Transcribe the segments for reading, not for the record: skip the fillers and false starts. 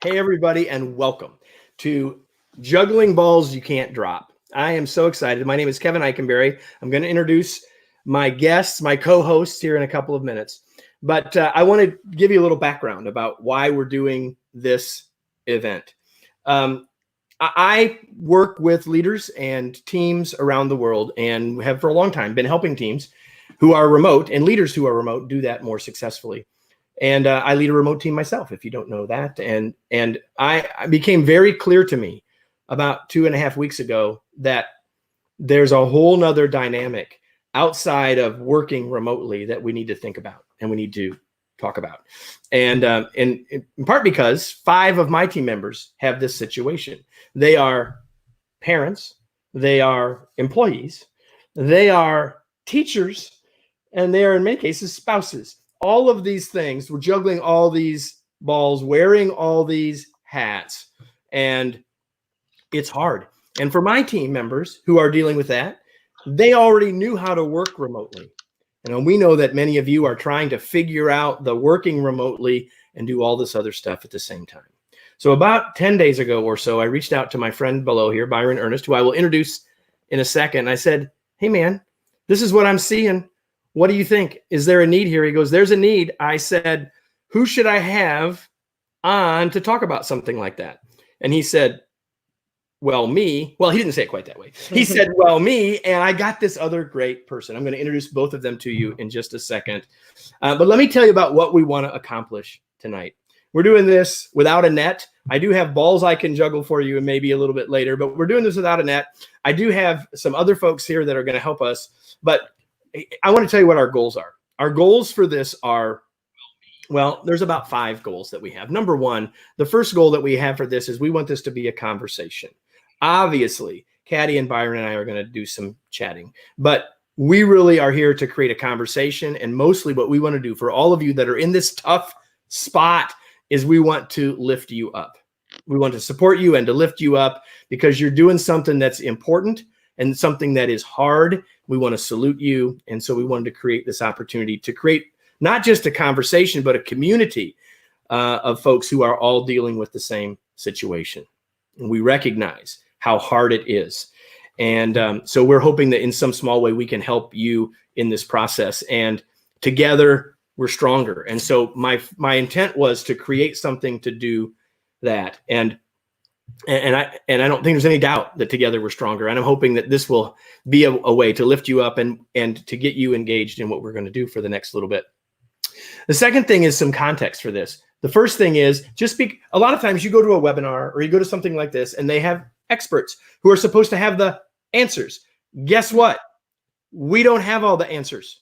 Hey, everybody, and welcome to Juggling Balls You Can't Drop. I am so excited. My name is Kevin Eikenberry. I'm going to introduce my guests, my co-hosts here in a couple of minutes. But I want to give you a little background about why we're doing this event. I work with leaders and teams around the world and have for a long time been helping teams who are remote and leaders who are remote do that more successfully. And I lead a remote team myself, if you don't know that. And I became very clear to me about 2.5 weeks ago that there's a whole nother dynamic outside of working remotely that we need to think about and we need to talk about. And in part because 5 of my team members have this situation. They are parents, they are employees, they are teachers, and they are in many cases spouses. All of these things, we're juggling all these balls, wearing all these hats, and it's hard. And for my team members who are dealing with that, they already knew how to work remotely. And we know that many of you are trying to figure out the working remotely and do all this other stuff at the same time. So about 10 days ago or so, I reached out to my friend below here, Byron Ernest, who I will introduce in a second. I said, hey, man, this is what I'm seeing. What do you think? Is there a need here? He goes, there's a need. I said, who should I have on to talk about something like that? And he said, well, me. Well, he didn't say it quite that way. He said, well, me. And I got this other great person. I'm going to introduce both of them to you in just a second. But let me tell you about what we want to accomplish tonight. We're doing this without a net. I do have balls I can juggle for you and maybe a little bit later, but we're doing this without a net. I do have some other folks here that are going to help us, but I want to tell you what our goals are. Our goals for this are, well, there's about 5 goals that we have. Number one, the first goal that we have for this is we want this to be a conversation. Obviously, Katty and Byron and I are going to do some chatting, but we really are here to create a conversation. And mostly what we want to do for all of you that are in this tough spot is we want to lift you up. We want to support you and to lift you up because you're doing something that's important and something that is hard. We want to salute you. And so we wanted to create this opportunity to create not just a conversation, but a community of folks who are all dealing with the same situation. And we recognize how hard it is. And so we're hoping that in some small way, we can help you in this process. And together we're stronger. And so my intent was to create something to do that. And I don't think there's any doubt that together we're stronger. And I'm hoping that this will be a way to lift you up and to get you engaged in what we're going to do for the next little bit. The second thing is some context for this. The first thing is a lot of times you go to a webinar or you go to something like this and they have experts who are supposed to have the answers. Guess what? We don't have all the answers.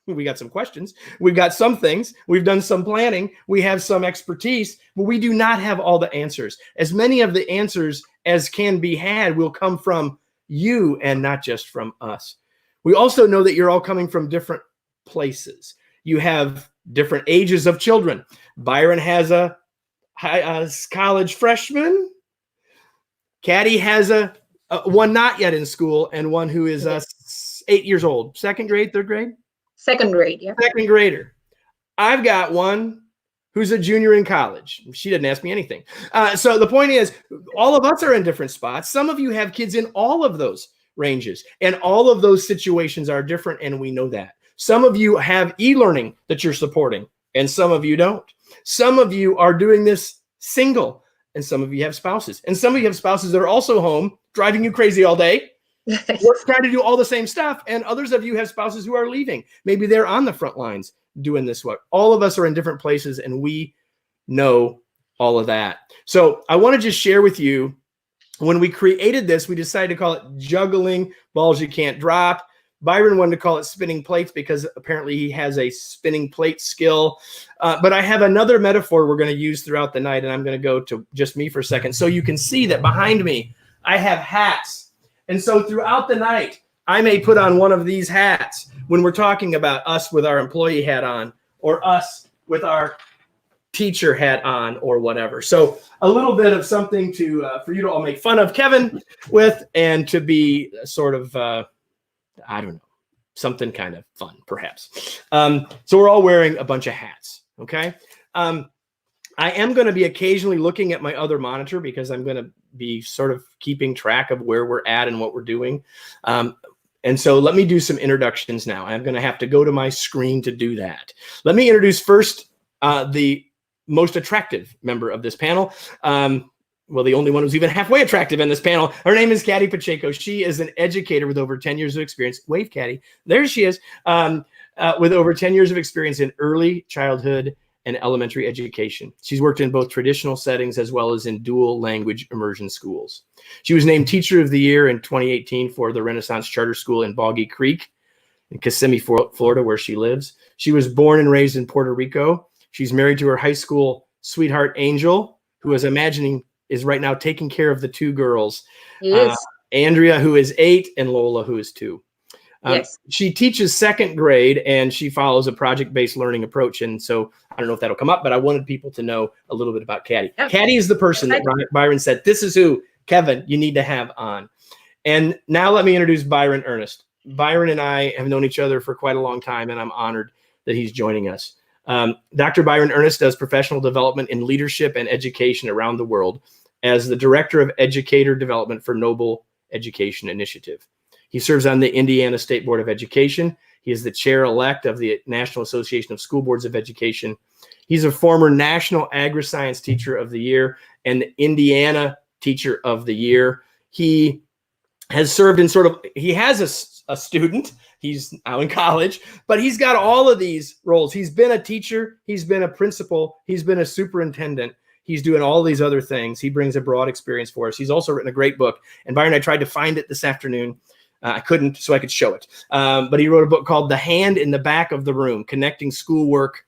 We got some questions. We've got some things. We've done some planning. We have some expertise, but we do not have all the answers. As many of the answers as can be had will come from you and not just from us. We also know that you're all coming from different places. You have different ages of children. Byron has a college freshman. Katty has a one not yet in school and one who is 8 years old. Second grade, third grade? Second grade, yeah. Second grader. I've got one who's a junior in college. She didn't ask me anything. So the point is, all of us are in different spots. Some of you have kids in all of those ranges, and all of those situations are different, and we know that. Some of you have e-learning that you're supporting, and some of you don't. Some of you are doing this single, and some of you have spouses. And some of you have spouses that are also home, driving you crazy all day. We're trying to do all the same stuff. And others of you have spouses who are leaving. Maybe they're on the front lines doing this work. All of us are in different places, and we know all of that. So I want to just share with you, when we created this, we decided to call it Juggling Balls You Can't Drop. Byron wanted to call it spinning plates because apparently he has a spinning plate skill. But I have another metaphor we're going to use throughout the night, and I'm going to go to just me for a second. So you can see that behind me, I have hats. And so throughout the night, I may put on one of these hats when we're talking about us with our employee hat on or us with our teacher hat on or whatever. So a little bit of something to for you to all make fun of Kevin with and to be sort of, I don't know, something kind of fun, perhaps. So we're all wearing a bunch of hats, okay? I am going to be occasionally looking at my other monitor because I'm going to be sort of keeping track of where we're at and what we're doing. And so let me do some introductions now. I'm going to have to go to my screen to do that. Let me introduce first the most attractive member of this panel. Well, the only one who's even halfway attractive in this panel. Her name is Katty Pacheco. She is an educator with over 10 years of experience. Wave, Katty. There she is. With over 10 years of experience in early childhood and elementary education. She's worked in both traditional settings as well as in dual language immersion schools. She was named Teacher of the Year in 2018 for the Renaissance Charter School in Boggy Creek in Kissimmee, Florida, where she lives. She was born and raised in Puerto Rico. She's married to her high school sweetheart, Angel, who is right now taking care of the two girls, Andrea, who is 8, and Lola, who is 2. Yes. She teaches 2nd grade, and she follows a project-based learning approach. And so I don't know if that'll come up, but I wanted people to know a little bit about Katty. Yeah. Katty is the person that Byron said, this is who, Kevin, you need to have on. And now let me introduce Byron Ernest. Byron and I have known each other for quite a long time, and I'm honored that he's joining us. Dr. Byron Ernest does professional development in leadership and education around the world as the Director of Educator Development for Noble Education Initiative. He serves on the Indiana State Board of Education. He is the chair-elect of the National Association of School Boards of Education. He's a former National Agri-Science Teacher of the Year and the Indiana Teacher of the Year. He has served in he has a student. He's now in college, but he's got all of these roles. He's been a teacher. He's been a principal. He's been a superintendent. He's doing all these other things. He brings a broad experience for us. He's also written a great book. And Byron, I tried to find it this afternoon. I couldn't, so I could show it. But he wrote a book called The Hand in the Back of the Room, Connecting Schoolwork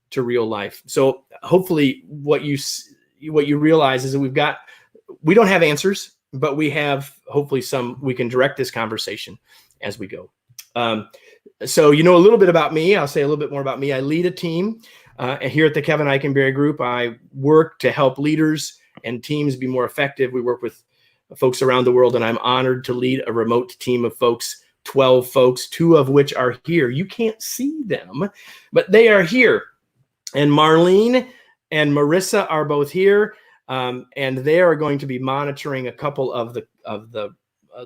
to Real Life. So hopefully what you realize is that we don't have answers, but we have hopefully we can direct this conversation as we go. So you know a little bit about me. I'll say a little bit more about me. I lead a team here at the Kevin Eichenberry Group. I work to help leaders and teams be more effective. We work with folks around the world, and I'm honored to lead a remote team of folks, 12 folks, 2 of which are here. You can't see them, but they are here. And Marlene and Marissa are both here, and they are going to be monitoring a couple of the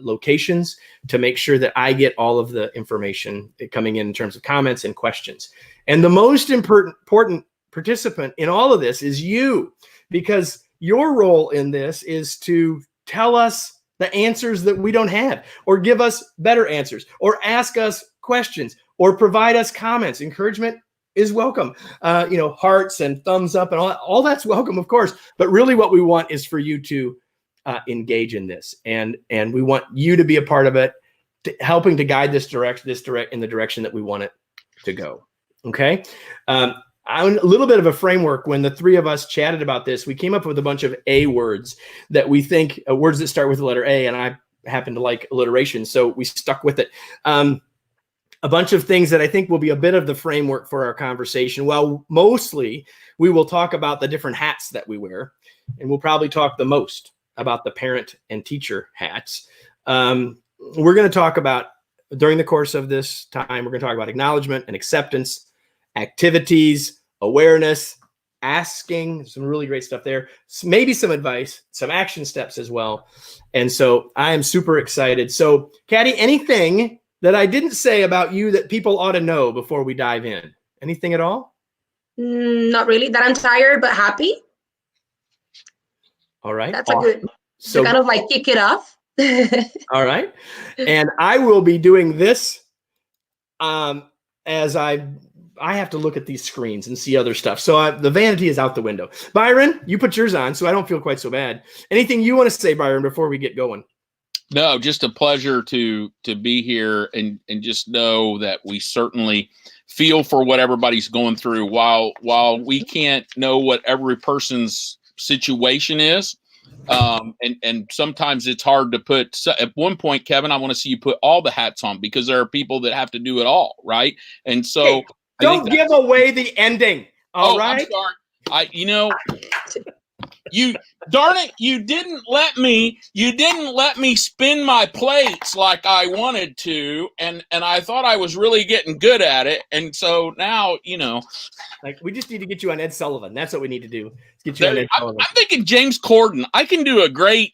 locations to make sure that I get all of the information coming in terms of comments and questions. And the most important participant in all of this is you, because your role in this is to tell us the answers that we don't have, or give us better answers, or ask us questions, or provide us comments. Encouragement is welcome. Hearts and thumbs up and all that's welcome, of course. But really what we want is for you to engage in this. And we want you to be a part of it, helping to guide this in the direction that we want it to go. Okay. A little bit of a framework. When the 3 of us chatted about this, we came up with a bunch of A words that we think words that start with the letter A, and I happen to like alliteration, so we stuck with it. A bunch of things that I think will be a bit of the framework for our conversation. Well, mostly we will talk about the different hats that we wear, and we'll probably talk the most about the parent and teacher hats. We're going to talk about, during the course of this time, we're going to talk about acknowledgement and acceptance, activities, awareness, asking, some really great stuff there, maybe some advice, some action steps as well. And so I am super excited. So Katty, anything that I didn't say about you that people ought to know before we dive in? Anything at all? Not really. That I'm tired, but happy. All right. That's awesome. A good, so kind of like kick it off. All right. And I will be doing this as I have to look at these screens and see other stuff. So the vanity is out the window. Byron, you put yours on, so I don't feel quite so bad. Anything you want to say, Byron, before we get going? No, just a pleasure to be here and just know that we certainly feel for what everybody's going through. While we can't know what every person's situation is, and sometimes it's hard to put. So at one point, Kevin, I want to see you put all the hats on, because there are people that have to do it all, right? And so. Hey. Don't give away the ending. All right. I'm sorry. darn it, you didn't let me spin my plates like I wanted to, and I thought I was really getting good at it, and so now, like, we just need to get you on Ed Sullivan. That's what we need to do. Get you on Ed Sullivan. I'm thinking James Corden. I can do a great,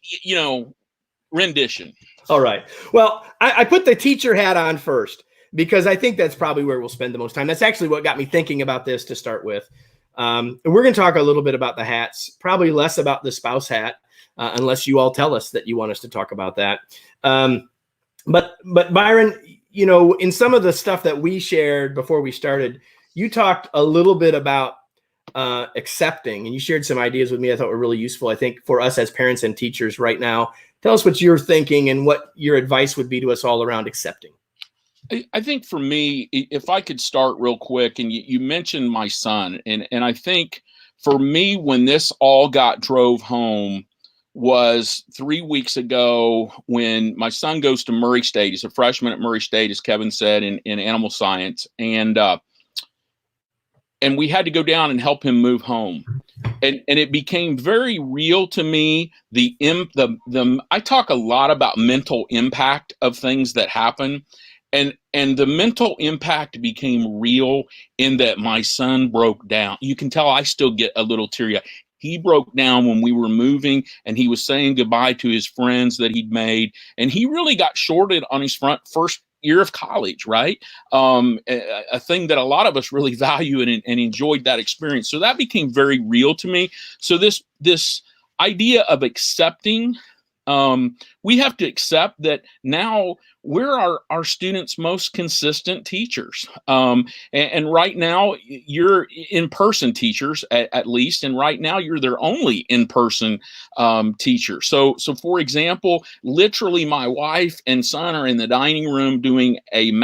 rendition. All right. Well, I put the teacher hat on first because I think that's probably where we'll spend the most time. That's actually what got me thinking about this to start with. And we're going to talk a little bit about the hats, probably less about the spouse hat, unless you all tell us that you want us to talk about that. But Byron, in some of the stuff that we shared before we started, you talked a little bit about accepting, and you shared some ideas with me I thought were really useful, I think, for us as parents and teachers right now. Tell us what you're thinking and what your advice would be to us all around accepting. I think for me, if I could start real quick, and you mentioned my son, and I think for me, when this all got drove home was 3 weeks ago when my son goes to Murray State. He's a freshman at Murray State, as Kevin said, in animal science. And we had to go down and help him move home. And it became very real to me. I talk a lot about mental impact of things that happen. And the mental impact became real in that my son broke down. You can tell I still get a little teary-eyed. He broke down when we were moving, and he was saying goodbye to his friends that he'd made. And he really got shorted on his first year of college, right? A thing that a lot of us really value and enjoyed that experience. So that became very real to me. So this idea of accepting, we have to accept that now we're our students' most consistent teachers. And right now you're in-person teachers at least. And right now you're their only in-person teacher. So for example, literally my wife and son are in the dining room doing an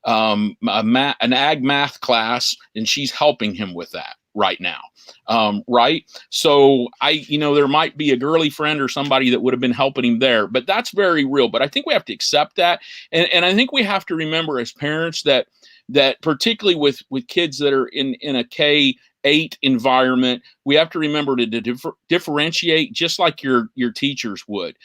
ag math class, and she's helping him with that right now. Right. So there might be a girly friend or somebody that would have been helping him there, but that's very real. But I think we have to accept that. And I think we have to remember as parents that particularly with kids that are in a K-8 environment, we have to remember to differentiate just like your teachers would.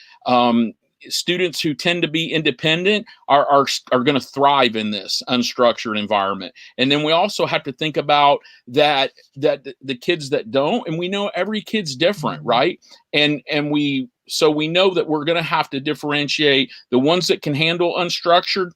Students who tend to be independent are going to thrive in this unstructured environment. And then we also have to think about that the kids that don't, and we know every kid's different, right? And we know that we're going to have to differentiate the ones that can handle unstructured,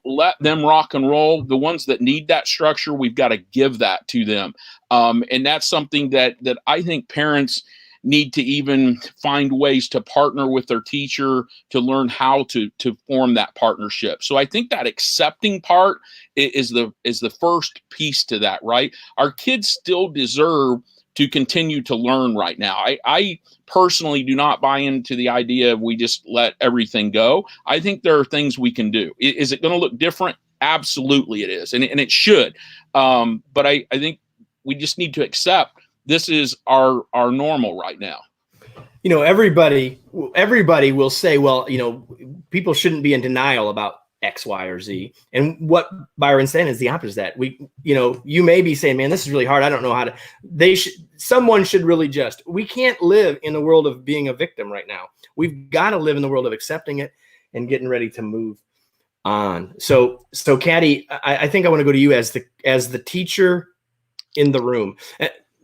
let them rock and roll. The ones that need that structure, we've got to give that to them. And that's something that I think parents need to even find ways to partner with their teacher to learn how to form that partnership. So I think that accepting part is the first piece to that, right? Our kids still deserve to continue to learn right now. I personally do not buy into the idea of we just let everything go. I think there are things we can do. Is it going to look different? Absolutely it is. And it should. But I think we just need to accept this is our normal right now. Everybody will say, well, people shouldn't be in denial about X, Y, or Z. And what Byron's saying is the opposite of that. You may be saying, man, this is really hard. I don't know how to, someone should really we can't live in the world of being a victim right now. We've got to live in the world of accepting it and getting ready to move on. So Katty, I think I want to go to you as the teacher in the room.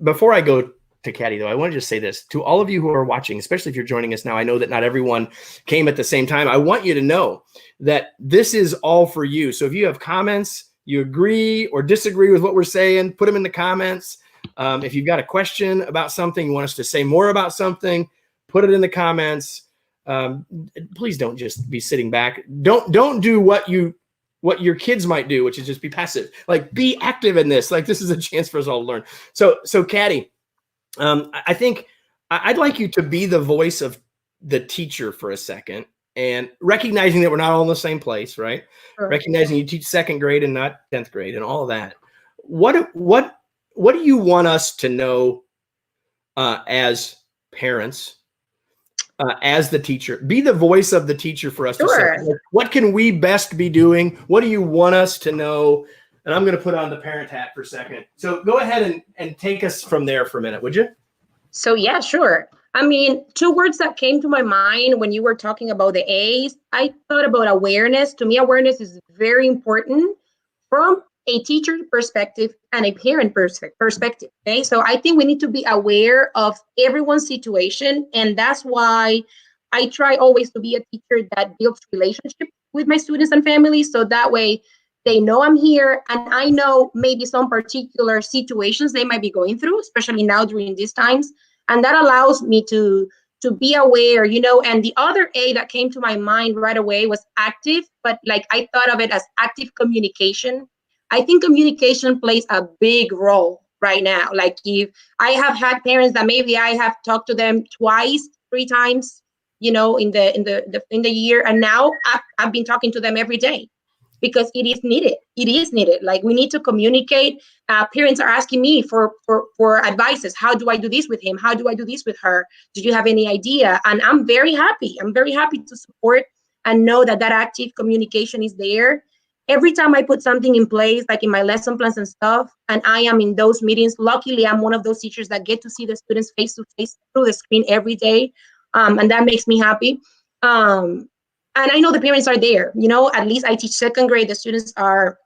Before I go to Katty, though, I want to just say this to all of you who are watching, especially if you're joining us now. I know that not everyone came at the same time. I want you to know that this is all for you. So if you have comments, you agree or disagree with what we're saying, put them in the comments. If you've got a question about something, you want us to say more about something, put it in the comments. Please don't just be sitting back. Don't do what your kids might do, which is just be passive. Like, be active in this. Like, this is a chance for us all to learn. So Katty, I think I'd like you to be the voice of the teacher for a second, and recognizing that we're not all in the same place, right? Sure. Recognizing you teach 2nd grade and not 10th grade and all of that. What do you want us to know as parents? As the teacher, be the voice of the teacher for us. Sure. To say, what can we best be doing? What do you want us to know? And I'm going to put on the parent hat for a second. So go ahead and take us from there for a minute, would you? So yeah, sure. I mean, two words that came to my mind when you were talking about the A's, I thought about awareness. To me, awareness is very important from a teacher perspective and a parent perspective. Okay, so I think we need to be aware of everyone's situation, and that's why I try always to be a teacher that builds relationships with my students and families, so that way they know I'm here, and I know maybe some particular situations they might be going through, especially now during these times, and that allows me to be aware, you know. And the other A that came to my mind right away was active, but like I thought of it as active communication. I think communication plays a big role right now. Like if I have had parents that maybe I have talked to them twice, three times, you know, in the year, and now I've been talking to them every day because it is needed. It is needed. Like we need to communicate. Parents are asking me for advices. How do I do this with him? How do I do this with her? Do you have any idea? And I'm very happy. I'm very happy to support and know that that active communication is there. Every time I put something in place, like in my lesson plans and stuff, and I am in those meetings, luckily I'm one of those teachers that get to see the students face to face through the screen every day. And that makes me happy. And I know the parents are there, you know, at least I teach second grade. The students are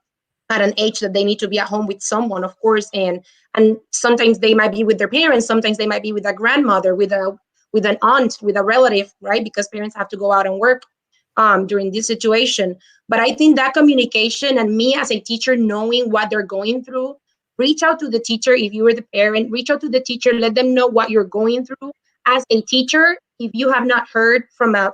at an age that they need to be at home with someone, of course. And sometimes they might be with their parents. Sometimes they might be with a grandmother, with an aunt, with a relative, right? Because parents have to go out and work during this situation. But I think that communication and me as a teacher knowing what they're going through, reach out to the teacher. If you were the parent, reach out to the teacher, let them know what you're going through. As a teacher, if you have not heard from a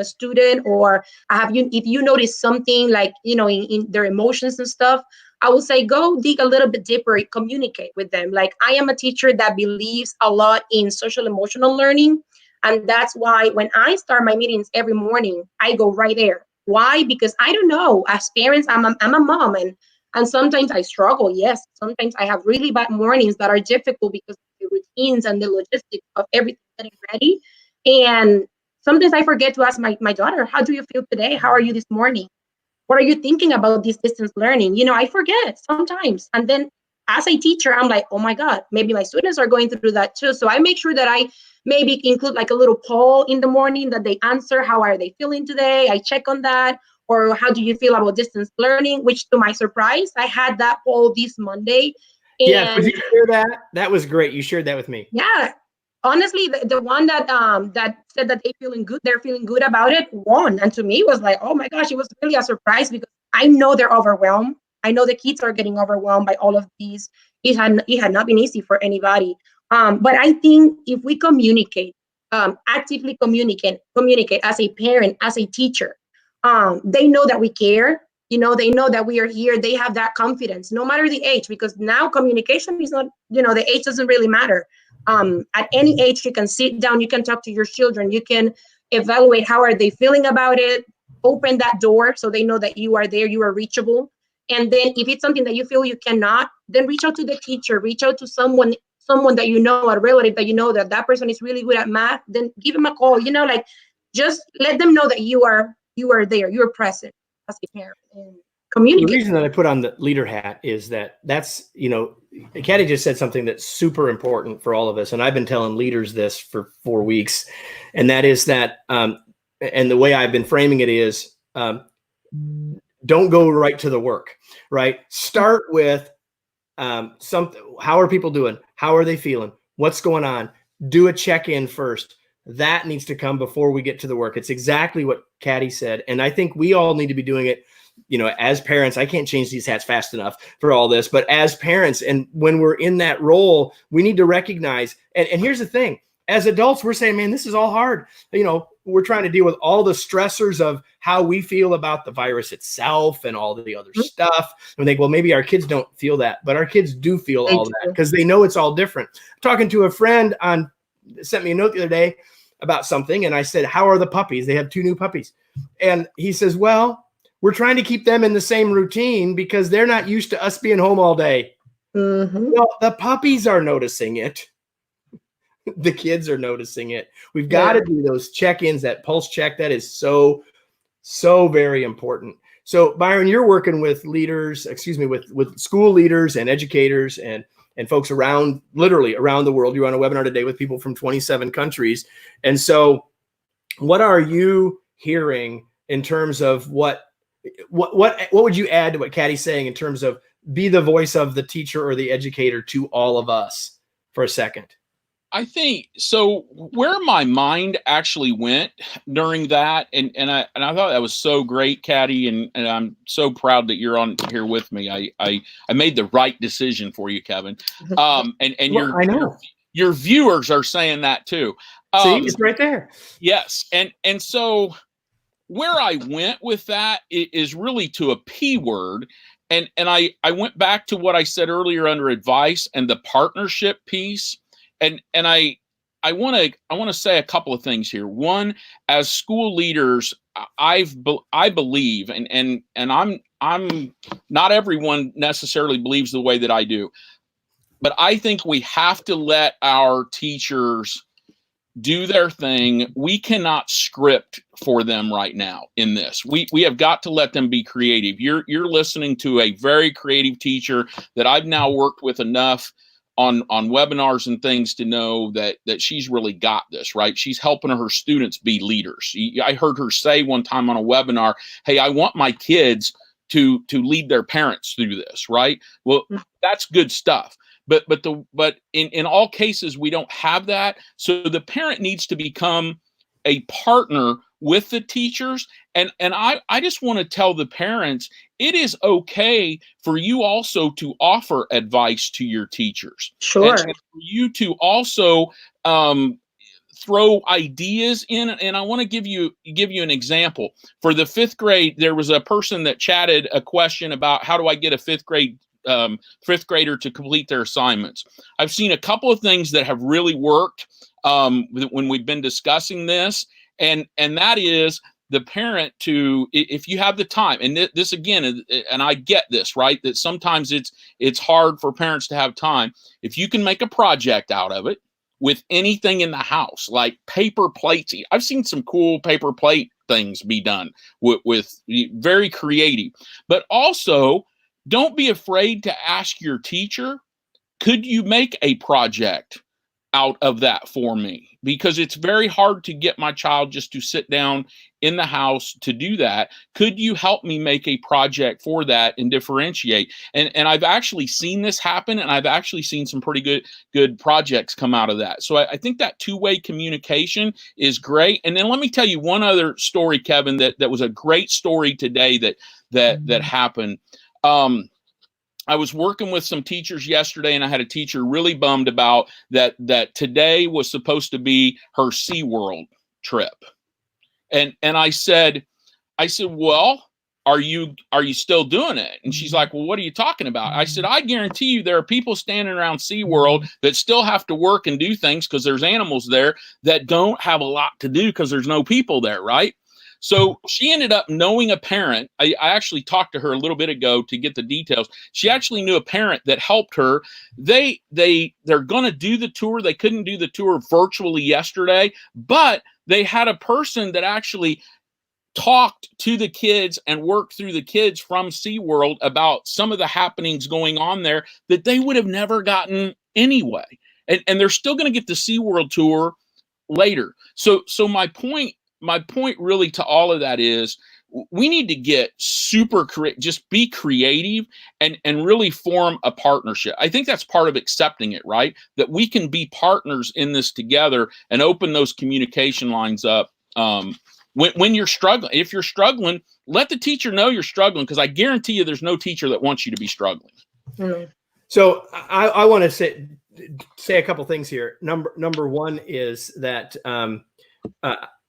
student, or if you notice something like, you know, in their emotions and stuff, I would say go dig a little bit deeper, communicate with them. Like I am a teacher that believes a lot in social emotional learning. And that's why when I start my meetings every morning, I go right there. Why? Because I don't know, as parents, I'm a mom, and sometimes I struggle. Yes, sometimes I have really bad mornings that are difficult because of the routines and the logistics of everything getting ready. And sometimes I forget to ask my daughter, how do you feel today? How are you this morning? What are you thinking about this distance learning? You know, I forget sometimes. And then as a teacher, I'm like, oh my God, maybe my students are going through that too. So I make sure that I maybe include like a little poll in the morning that they answer. How are they feeling today? I check on that. Or how do you feel about distance learning? Which, to my surprise, I had that poll this Monday. Yeah, could you share that? That was great. You shared that with me. Yeah, honestly, the one that said that they're feeling good about it, won. And to me, it was like, oh my gosh, it was really a surprise because I know they're overwhelmed. I know the kids are getting overwhelmed by all of these. It had not been easy for anybody. But I think if we communicate, actively communicate as a parent, as a teacher, they know that we care. You know, they know that we are here. They have that confidence, no matter the age, because now communication is not, you know, the age doesn't really matter. At any age, you can sit down, you can talk to your children, you can evaluate how are they feeling about it, open that door so they know that you are there, you are reachable. And then if it's something that you feel you cannot, then reach out to the teacher, reach out to someone that you know, a relative that you know that person is really good at math, then give them a call, you know, like just let them know that you are there, you're present as a parent, and communicate. The reason that I put on the leader hat is that's, you know, Katty just said something that's super important for all of us. And I've been telling leaders this for 4 weeks. And that is that, and the way I've been framing it is, don't go right to the work, right? Start with something. How are people doing? How are they feeling? What's going on? Do a check-in first. That needs to come before we get to the work. It's exactly what Katty said. And I think we all need to be doing it. You know, as parents, I can't change these hats fast enough for all this, but as parents, and when we're in that role, we need to recognize, and here's the thing, as adults, we're saying, man, this is all hard. You know, we're trying to deal with all the stressors of how we feel about the virus itself and all the other stuff. And we think, well, maybe our kids don't feel that, but our kids do feel all that because they know it's all different. Talking to a friend sent me a note the other day about something. And I said, how are the puppies? They have 2 new puppies. And he says, well, we're trying to keep them in the same routine because they're not used to us being home all day. Mm-hmm. Well, the puppies are noticing it. The kids are noticing it. We've got to do those check-ins, that pulse check. That is so, so very important. So Byron, you're working with leaders, with school leaders and educators and and folks literally around the world. You run a webinar today with people from 27 countries. And so what are you hearing in terms of what would you add to what Katty's saying in terms of be the voice of the teacher or the educator to all of us for a second? I think so. Where my mind actually went during that, and I thought that was so great, Katty, and I'm so proud that you're on here with me. I made the right decision for you, Kevin. And Well, I know your viewers are saying that too. See, it's right there. Yes, and so where I went with that is really to a P word. And I went back to what I said earlier under advice and the partnership piece. And I want to say a couple of things here. One, as school leaders, I believe, and I'm not everyone necessarily believes the way that I do, but I think we have to let our teachers do their thing. We cannot script for them right now in this. We have got to let them be creative. You're listening to a very creative teacher that I've now worked with enough on webinars and things to know that she's really got this, right? She's helping her students be leaders. I heard her say one time on a webinar, hey, I want my kids to lead their parents through this, right? Well, that's good stuff. But in all cases, we don't have that. So the parent needs to become a partner with the teachers. And I just want to tell the parents, it is okay for you also to offer advice to your teachers. Sure. And for you to also throw ideas in. And I want to give you an example. For the 5th grade, there was a person that chatted a question about how do I get a 5th grader to complete their assignments. I've seen a couple of things that have really worked when we've been discussing this, and that is the parent to, if you have the time, and this again, and I get this, right, that sometimes it's hard for parents to have time. If you can make a project out of it with anything in the house, like paper plates. I've seen some cool paper plate things be done with very creative, but also don't be afraid to ask your teacher, could you make a project out of that for me? Because it's very hard to get my child just to sit down in the house to do that. Could you help me make a project for that and differentiate? And I've actually seen this happen, and I've actually seen some pretty good projects come out of that. So I think that two-way communication is great. And then let me tell you one other story, Kevin, that was a great story today that happened. I was working with some teachers yesterday, and I had a teacher really bummed about that today was supposed to be her SeaWorld trip. And I said, well, are you still doing it? And she's like, well, what are you talking about? I said, I guarantee you there are people standing around SeaWorld that still have to work and do things because there's animals there that don't have a lot to do because there's no people there, right? So she ended up knowing a parent. I actually talked to her a little bit ago to get the details. She actually knew a parent that helped her. They're going to do the tour. They couldn't do the tour virtually yesterday, but they had a person that actually talked to the kids and worked through the kids from SeaWorld about some of the happenings going on there that they would have never gotten anyway. And they're still going to get the SeaWorld tour later. So my point really to all of that is we need to get super creative, just be creative and really form a partnership. I think that's part of accepting it, right? That we can be partners in this together and open those communication lines up. When you're struggling, if you're struggling, let the teacher know you're struggling, because I guarantee you there's no teacher that wants you to be struggling. Mm. So I want to say a couple things here. Number one is that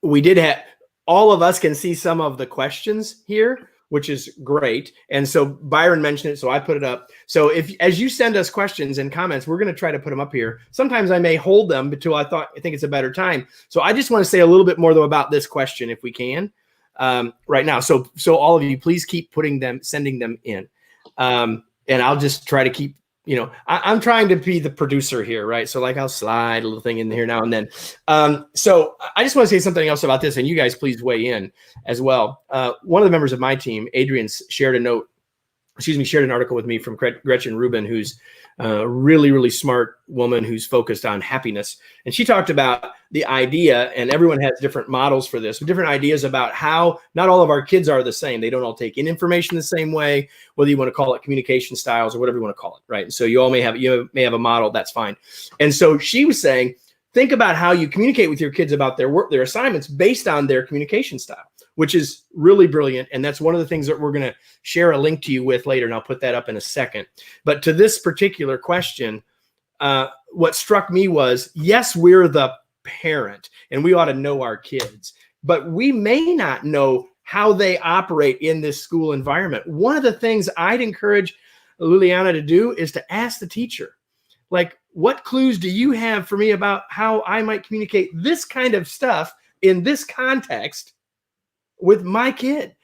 we did have, all of us can see some of the questions here, which is great. And so Byron mentioned it, so I put it up. So as you send us questions and comments, we're going to try to put them up here. Sometimes I may hold them until I think it's a better time. So I just want to say a little bit more though about this question, if we can, right now. So all of you, please keep sending them in. And I'll just try to keep, I'm trying to be the producer here, right? So like I'll slide a little thing in here now and then. So I just want to say something else about this, and you guys please weigh in as well. One of the members of my team, Adrian, shared a note shared an article with me from Gretchen Rubin, who's a really, really smart woman who's focused on happiness. And she talked about the idea, and everyone has different models for this, different ideas about how not all of our kids are the same. They don't all take in information the same way, whether you want to call it communication styles or whatever you want to call it, right? So you may have a model, that's fine. And so she was saying, think about how you communicate with your kids about their work, their assignments based on their communication style, which is really brilliant. And that's one of the things that we're going to share a link to you with later. And I'll put that up in a second. But to this particular question, what struck me was, yes, we're the parent and we ought to know our kids, but we may not know how they operate in this school environment. One of the things I'd encourage Liliana to do is to ask the teacher, like, what clues do you have for me about how I might communicate this kind of stuff in this context with my kid?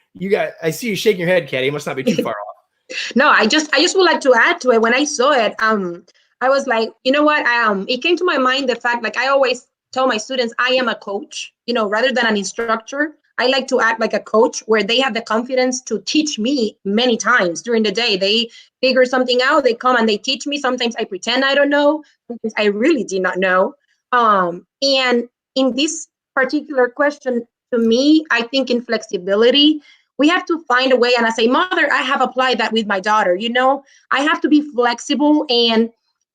I see you shaking your head, Katty. It must not be too far off. No, I just would like to add to it. When I saw it, I was like, you know what? It came to my mind the fact, like I always tell my students, I am a coach, rather than an instructor. I like to act like a coach where they have the confidence to teach me many times during the day. They figure something out, they come and they teach me. Sometimes I pretend I don't know. Sometimes I really did not know. And in this particular question, to me, I think in flexibility, we have to find a way. And as a mother, I have applied that with my daughter. I have to be flexible and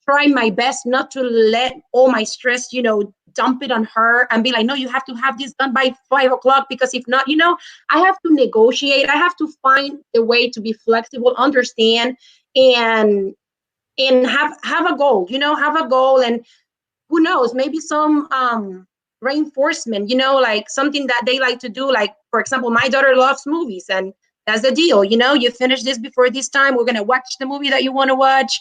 try my best not to let all my stress, dump it on her and be like, no, you have to have this done by 5 o'clock, because if not, I have to negotiate. I have to find a way to be flexible, understand, and have a goal, have a goal. And who knows, maybe some reinforcement, like something that they like to do. Like, for example, my daughter loves movies, and that's the deal. You finish this before this time. We're going to watch the movie that you want to watch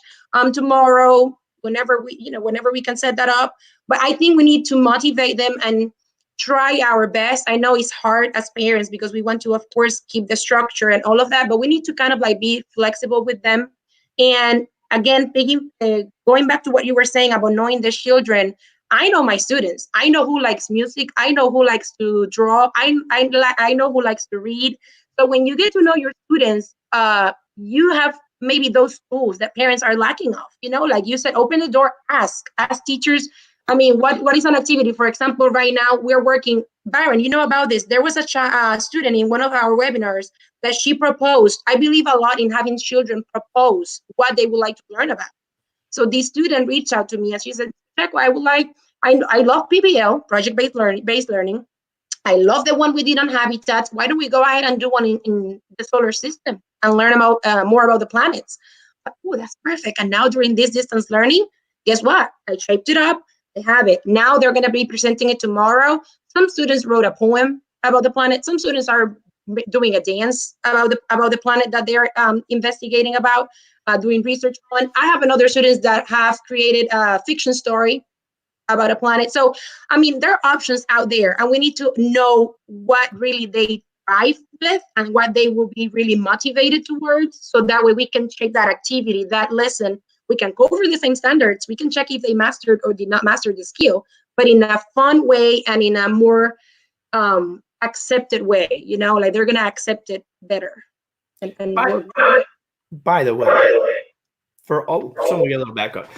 tomorrow, whenever we can set that up. But I think we need to motivate them and try our best. I know it's hard as parents because we want to, of course, keep the structure and all of that, but we need to kind of like be flexible with them. And again, going back to what you were saying about knowing the children, I know my students. I know who likes music. I know who likes to draw. I know who likes to read. So when you get to know your students, you have maybe those tools that parents are lacking of. Like you said, open the door, ask teachers. I mean, what is an activity? For example, right now we're working, Byron, you know about this. There was a student in one of our webinars that she proposed. I believe a lot in having children propose what they would like to learn about. So this student reached out to me and she said, Pacheco, I love PBL, project-based learning. I love the one we did on habitats. Why don't we go ahead and do one in the solar system and learn about more about the planets? Oh, that's perfect. And now during this distance learning, guess what? I shaped it up. They have it. Now they're going to be presenting it tomorrow. Some students wrote a poem about the planet. Some students are doing a dance about the planet that they're investigating about, doing research on. I have another students that have created a fiction story about a planet. So, I mean, there are options out there, and we need to know what really they thrive with and what they will be really motivated towards. So that way we can check that activity, that lesson. We can go over the same standards. We can check if they mastered or did not master the skill, but in a fun way and in a more accepted way, like they're going to accept it better. By the way, so we get a little back up.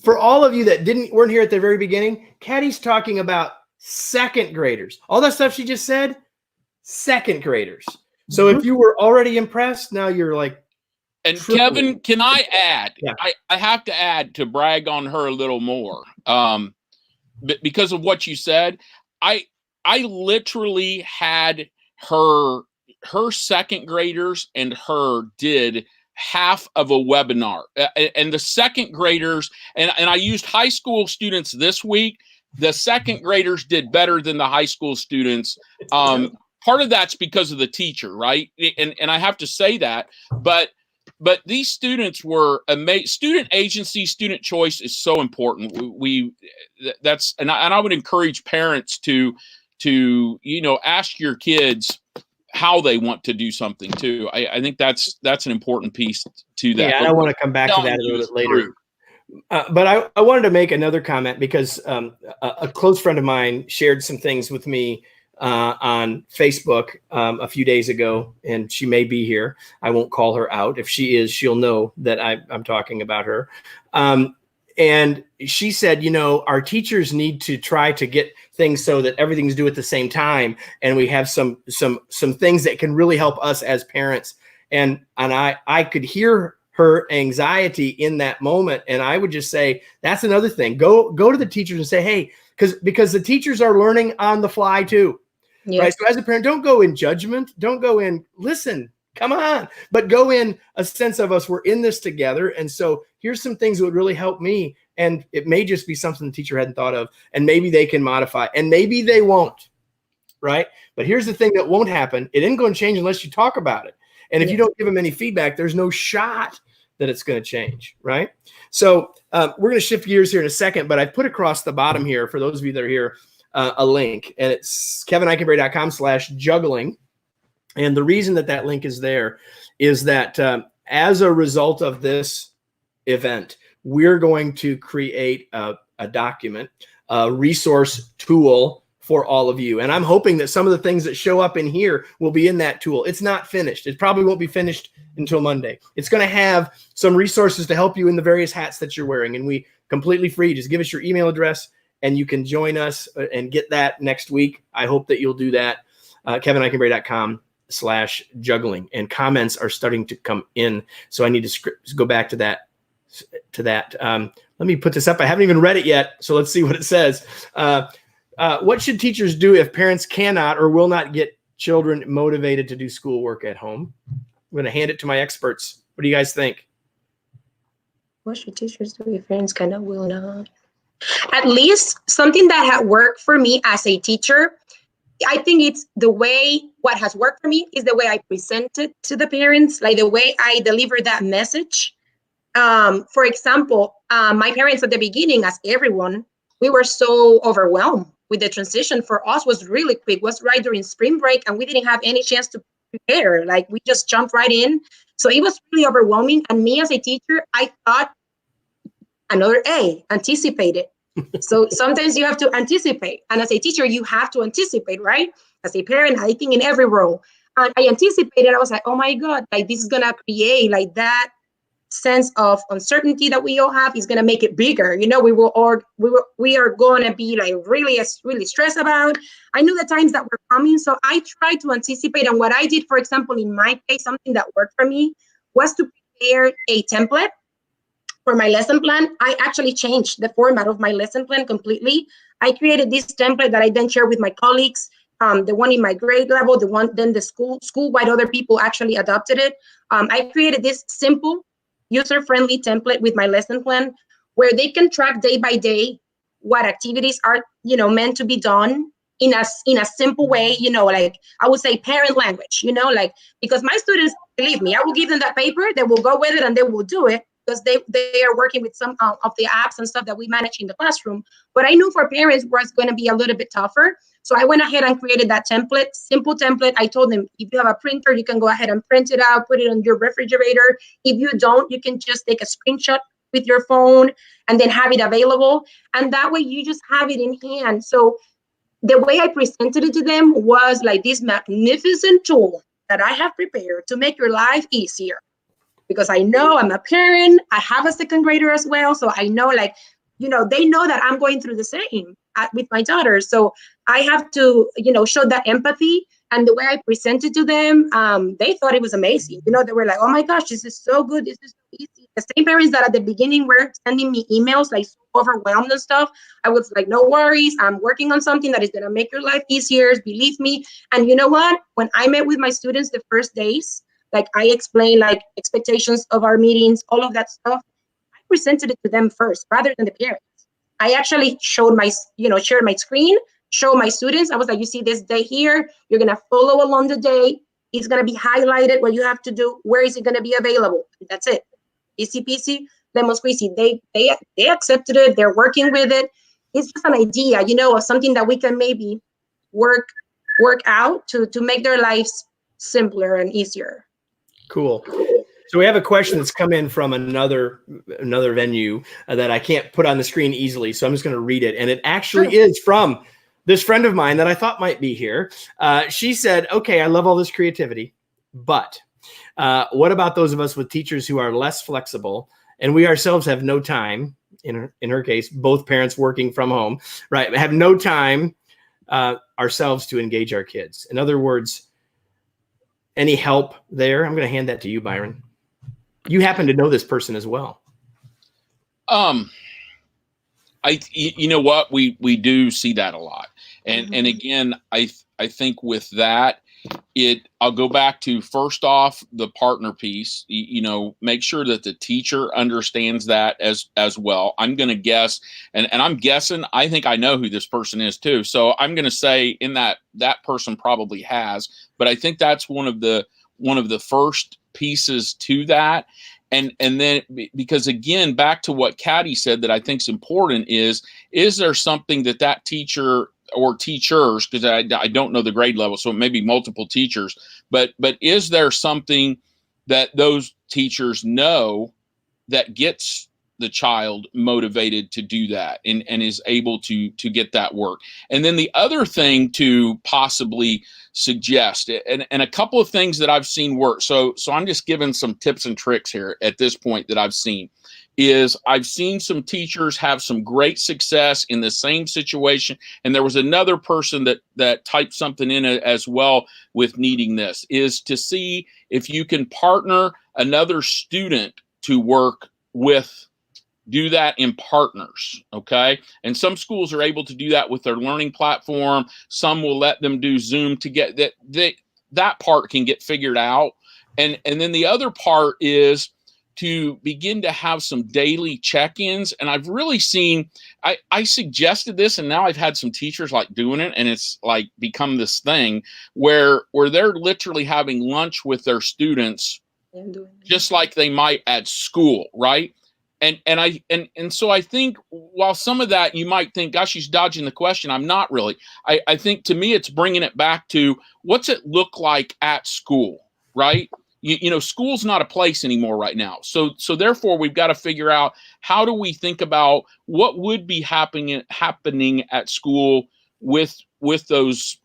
For all of you that weren't here at the very beginning, Katty's talking about second graders. All that stuff she just said, second graders. So if you were already impressed, now you're like. And Kevin, can I add? Yeah. I have to add to brag on her a little more, because of what you said. I literally had her second graders and her did half of a webinar, and the second graders, and I used high school students this week. The second graders did better than the high school students. Part of that's because of the teacher, right? And I have to say that, but these students were amazing. Student agency, student choice is so important. And I would encourage parents to ask your kids how they want to do something too. I think that's an important piece to that. Yeah, I want to come back to that a little bit later. But I wanted to make another comment because a close friend of mine shared some things with me on Facebook a few days ago, and she may be here. I won't call her out. If she is, she'll know that I'm talking about her. And she said, you know, our teachers need to try to get things so that everything's due at the same time, and we have some things that can really help us as parents. And I could hear her anxiety in that moment, and I would just say, that's another thing. Go to the teachers and say, hey, because the teachers are learning on the fly too. Yeah. Right. So as a parent, don't go in judgment. Don't go in, listen, come on, but go in a sense of us. We're in this together. And so here's some things that would really help me. And it may just be something the teacher hadn't thought of, and maybe they can modify, and maybe they won't. Right. But here's the thing that won't happen. It ain't going to change unless you talk about it. And if you don't give them any feedback, there's no shot that it's going to change. Right. So we're going to shift gears here in a second, but I put across the bottom here, for those of you that are here, a link, and it's KevinEichenberry.com/juggling. And the reason that link is there is that as a result of this event, we're going to create a document, a resource tool for all of you. And I'm hoping that some of the things that show up in here will be in that tool. It's not finished. It probably won't be finished until Monday. It's going to have some resources to help you in the various hats that you're wearing. And we completely free. Just give us your email address and you can join us and get that next week. I hope that you'll do that. KevinEichenberry.com/juggling. And comments are starting to come in. So I need to go back to that. Let me put this up. I haven't even read it yet. So let's see what it says. What should teachers do if parents cannot or will not get children motivated to do schoolwork at home? I'm going to hand it to my experts. What do you guys think? What should teachers do if parents cannot, will not? At least something that had worked for me as a teacher, I think it's what has worked for me is the way I present it to the parents, like the way I deliver that message. For example, my parents at the beginning, as everyone, we were so overwhelmed with the transition. For us was really quick, was right during spring break, and we didn't have any chance to prepare. Like, we just jumped right in. So it was really overwhelming. And me as a teacher, I thought another A, anticipated. So sometimes you have to anticipate. And as a teacher, you have to anticipate, right? As a parent, I think in every role. And I anticipated, I was like, oh my God, like this is gonna create like that sense of uncertainty that we all have is going to make it bigger. You know, we are going to be like really stressed about. I knew the times that were coming, so I tried to anticipate. And what I did, for example, in my case, something that worked for me was to prepare a template for my lesson plan. I actually changed the format of my lesson plan completely. I created this template that I then shared with my colleagues. The one in my grade level, then the school-wide, other people actually adopted it. I created this simple, user-friendly template with my lesson plan where they can track day by day what activities are, meant to be done in a simple way, like I would say parent language, like, because my students, believe me, I will give them that paper, they will go with it and they will do it because they are working with some of the apps and stuff that we manage in the classroom. But I knew for parents was going to be a little bit tougher. So I went ahead and created that template, simple template. I told them, if you have a printer, you can go ahead and print it out, put it on your refrigerator. If you don't, you can just take a screenshot with your phone and then have it available. And that way you just have it in hand. So the way I presented it to them was like this magnificent tool that I have prepared to make your life easier. Because I know I'm a parent, I have a second grader as well. So I know, they know that I'm going through the same with my daughter. So I have to, show that empathy. And the way I presented to them, they thought it was amazing. They were like, oh my gosh, this is so good. This is so easy. The same parents that at the beginning were sending me emails, like so overwhelmed and stuff. I was like, no worries. I'm working on something that is going to make your life easier. Believe me. And you know what? When I met with my students the first days, like I explained, like expectations of our meetings, all of that stuff, I presented it to them first rather than the parents. I actually showed shared my screen, show my students. I was like, you see this day here, you're going to follow along the day. It's going to be highlighted what you have to do. Where is it going to be available? That's it. Easy peasy, lemon squeezy. They accepted it. They're working with it. It's just an idea, of something that we can maybe work out to make their lives simpler and easier. Cool. So we have a question that's come in from another venue that I can't put on the screen easily. So I'm just going to read it. And it actually is from this friend of mine that I thought might be here, she said, okay, I love all this creativity, but what about those of us with teachers who are less flexible and we ourselves have no time, in her case, both parents working from home, right, have no time ourselves to engage our kids. In other words, any help there? I'm going to hand that to you, Byron. You happen to know this person as well. You know what, we do see that a lot, and again, I think with that, I'll go back to, first off, the partner piece. You know, make sure that the teacher understands that as well. I'm going to guess, and I'm guessing, I think I know who this person is too. So I'm going to say in that person probably has, but I think that's one of the first pieces to that. And then, because again, back to what Katty said that I think is important is there something that teacher or teachers, because I don't know the grade level, so it may be multiple teachers, but is there something that those teachers know that gets the child motivated to do that and is able to get that work? And then the other thing to possibly suggest, and a couple of things that I've seen work. So I'm just giving some tips and tricks here at this point that I've seen. I've seen some teachers have some great success in the same situation. And there was another person that typed something in as well with needing this, is to see if you can partner another student to work with. Do that in partners, okay? And some schools are able to do that with their learning platform. Some will let them do Zoom to get that part can get figured out. And then the other part is to begin to have some daily check-ins. And I've really seen, I suggested this, and now I've had some teachers like doing it, and it's like become this thing where they're literally having lunch with their students just like they might at school, right? And so I think while some of that you might think, gosh, she's dodging the question, I'm not really. I think to me it's bringing it back to what's it look like at school, right? You know, school's not a place anymore right now. So therefore we've got to figure out, how do we think about what would be happening at school with those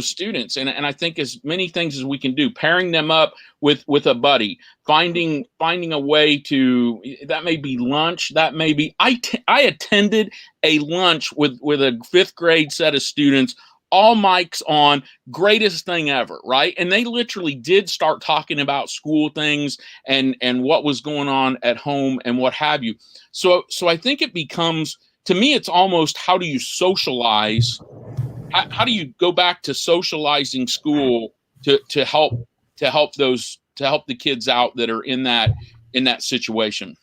students, and I think as many things as we can do, pairing them up with a buddy, finding a way to, that may be lunch, that may be, I attended a lunch with a 5th grade set of students, all mics on, greatest thing ever, right? And they literally did start talking about school things and what was going on at home and what have you. So I think it becomes, to me, it's almost, how do you socialize? How do you go back to socializing school to help the kids out that are in that situation?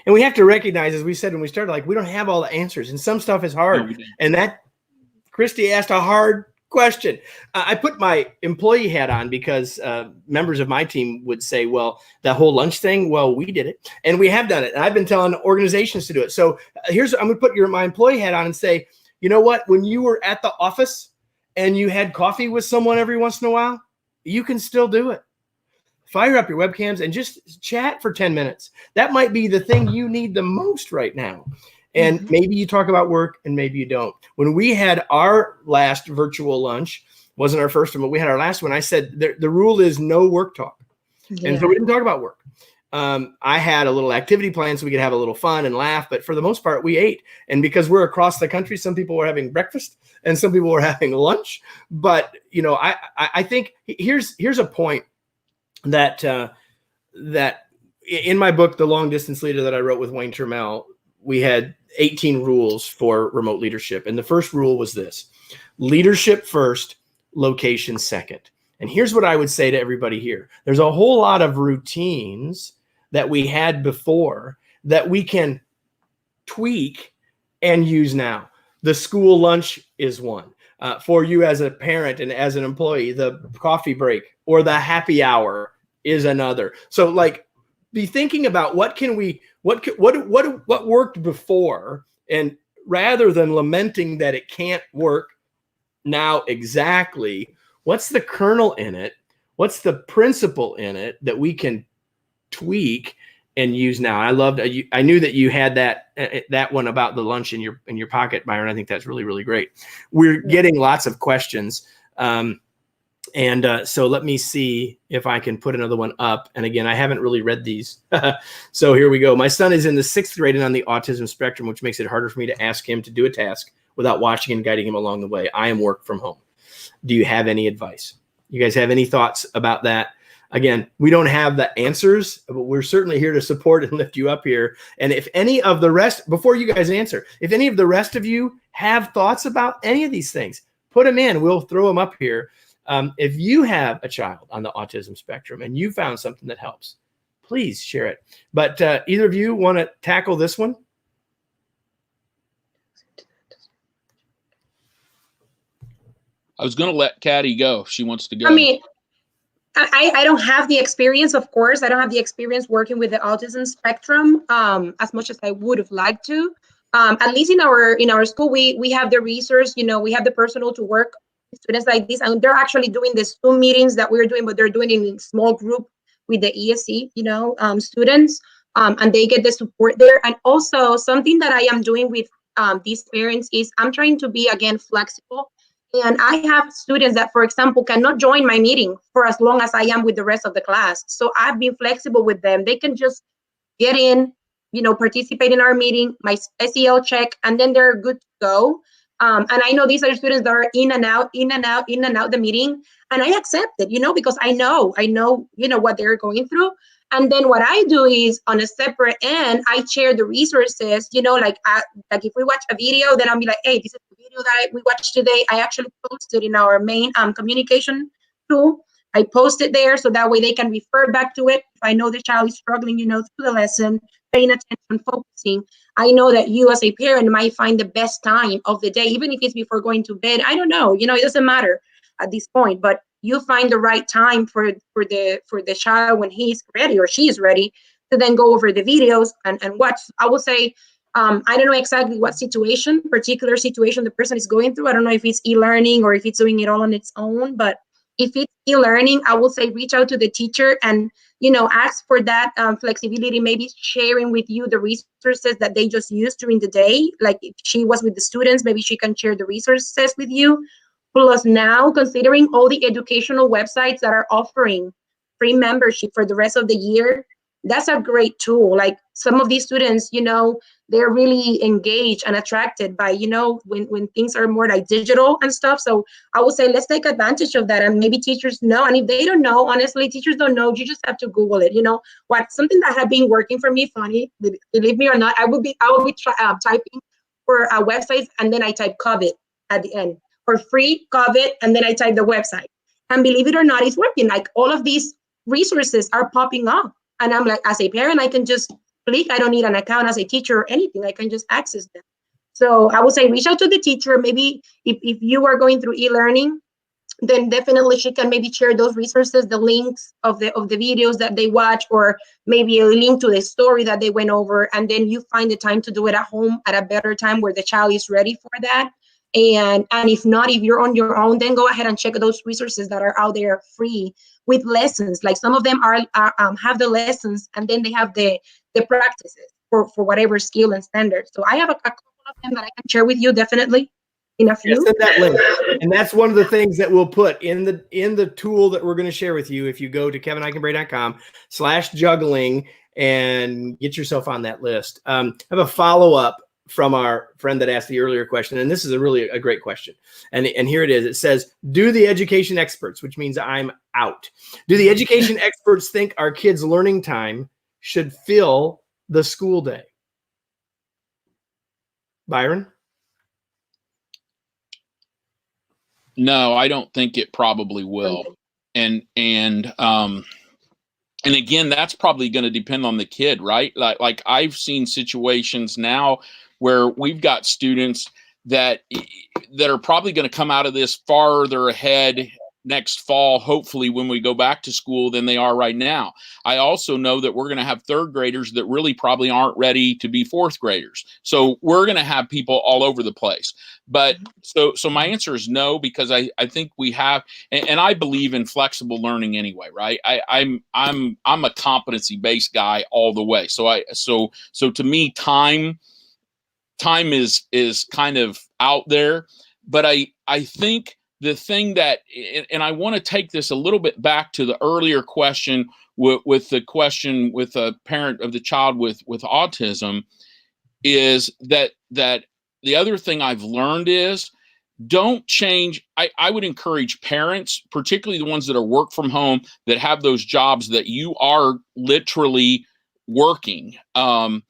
And we have to recognize, as we said when we started, like, we don't have all the answers, and some stuff is hard. No, and that Christy asked a hard question. I put my employee hat on because members of my team would say, well, that whole lunch thing, well, we did it, and we have done it. And I've been telling organizations to do it. So I'm going to put my employee hat on and say, you know what? When you were at the office and you had coffee with someone every once in a while, you can still do it. Fire up your webcams and just chat for 10 minutes. That might be the thing you need the most right now. And maybe you talk about work and maybe you don't. When we had our last virtual lunch, wasn't our first one, but we had our last one, I said the rule is no work talk. Yeah. And so we didn't talk about work. I had a little activity plan so we could have a little fun and laugh, but for the most part, we ate. And because we're across the country, some people were having breakfast and some people were having lunch. But, you know, I think here's a point that in my book, The Long Distance Leader, that I wrote with Wayne Turmel, we had 18 rules for remote leadership. And the first rule was this: leadership first, location second. And here's what I would say to everybody here. There's a whole lot of routines that we had before that we can tweak and use now. The school lunch is one. For you as a parent and as an employee, the coffee break or the happy hour is another. So, like, be thinking about what worked before, and rather than lamenting that it can't work now exactly, what's the kernel in it? What's the principle in it that we can tweak and use now. I loved. I knew that you had that one about the lunch in your pocket, Byron. I think that's really, really great. We're getting lots of questions, so let me see if I can put another one up. And again, I haven't really read these, so here we go. My son is in the 6th grade and on the autism spectrum, which makes it harder for me to ask him to do a task without watching and guiding him along the way. I am work from home. Do you have any advice? You guys have any thoughts about that? Again, we don't have the answers, but we're certainly here to support and lift you up here. And if any of the rest, before you guys answer, if any of the rest of you have thoughts about any of these things, put them in. We'll throw them up here. If you have a child on the autism spectrum and you found something that helps, please share it. But either of you want to tackle this one? I was going to let Katty go if she wants to go. I mean, I don't have the experience, of course. I don't have the experience working with the autism spectrum as much as I would have liked to. At least in our school, we have the resource, we have the personnel to work with students like this. And they're actually doing the Zoom meetings that we're doing, but they're doing it in small group with the ESC, students, and they get the support there. And also something that I am doing with these parents is I'm trying to be, again, flexible. And I have students that, for example, cannot join my meeting for as long as I am with the rest of the class. So I've been flexible with them. They can just get in, participate in our meeting, my SEL check, and then they're good to go. And I know these are students that are in and out the meeting. And I accept it, because I know, what they're going through. And then what I do is on a separate end, I share the resources, like if we watch a video, then I'll be like, hey, this is the video that we watched today. I actually posted in our main communication tool. I post it there so that way they can refer back to it. If I know the child is struggling, through the lesson, paying attention, focusing, I know that you as a parent might find the best time of the day, even if it's before going to bed. I don't know, it doesn't matter at this point, but you find the right time for the child when he's ready or she is ready to then go over the videos and watch. I will say, I don't know exactly what particular situation the person is going through. I don't know if it's e-learning or if it's doing it all on its own, but if it's e-learning, I will say reach out to the teacher and, ask for that flexibility, maybe sharing with you the resources that they just used during the day. Like if she was with the students, maybe she can share the resources with you. Plus now, considering all the educational websites that are offering free membership for the rest of the year, that's a great tool. Like some of these students, they're really engaged and attracted by, when things are more like digital and stuff. So I would say let's take advantage of that. And maybe teachers know. And if they don't know, honestly, teachers don't know. You just have to Google it. Something that had been working for me, funny, believe me or not, I would be typing for websites, and then I type COVID at the end. For free COVID, and then I type the website. And believe it or not, it's working. Like all of these resources are popping up. And I'm like, as a parent, I can just click. I don't need an account as a teacher or anything. I can just access them. So I would say reach out to the teacher. Maybe if you are going through e-learning, then definitely she can maybe share those resources, the links of the videos that they watch, or maybe a link to the story that they went over. And then you find the time to do it at home at a better time where the child is ready for that. And if not, if you're on your own, then go ahead and check those resources that are out there free with lessons. Like some of them are have the lessons, and then they have the practices for whatever skill and standard. So I have a couple of them that I can share with you, definitely in a few. Send that link. And that's one of the things that we'll put in the tool that we're going to share with you. If you go to kevinikenbray.com/juggling and get yourself on that list. I have a follow-up from our friend that asked the earlier question. And this is a great question. And here it is. It says, do the education experts, which means I'm out. Do the education experts think our kids' learning time should fill the school day? Byron? No, I don't think it probably will. And again, that's probably going to depend on the kid, right? Like I've seen situations now where we've got students that are probably going to come out of this farther ahead next fall, hopefully when we go back to school, than they are right now. I also know that we're going to have third graders that really probably aren't ready to be fourth graders. So we're going to have people all over the place. But so my answer is no, because I think we have, and I believe in flexible learning anyway, right? I'm a competency based guy all the way. So to me, time is kind of out there, but I think the thing that, and I want to take this a little bit back to the earlier question with the question with a parent of the child with autism, is that the other thing I've learned is, don't change. I would encourage parents, particularly the ones that are work from home, that have those jobs that you are literally working. And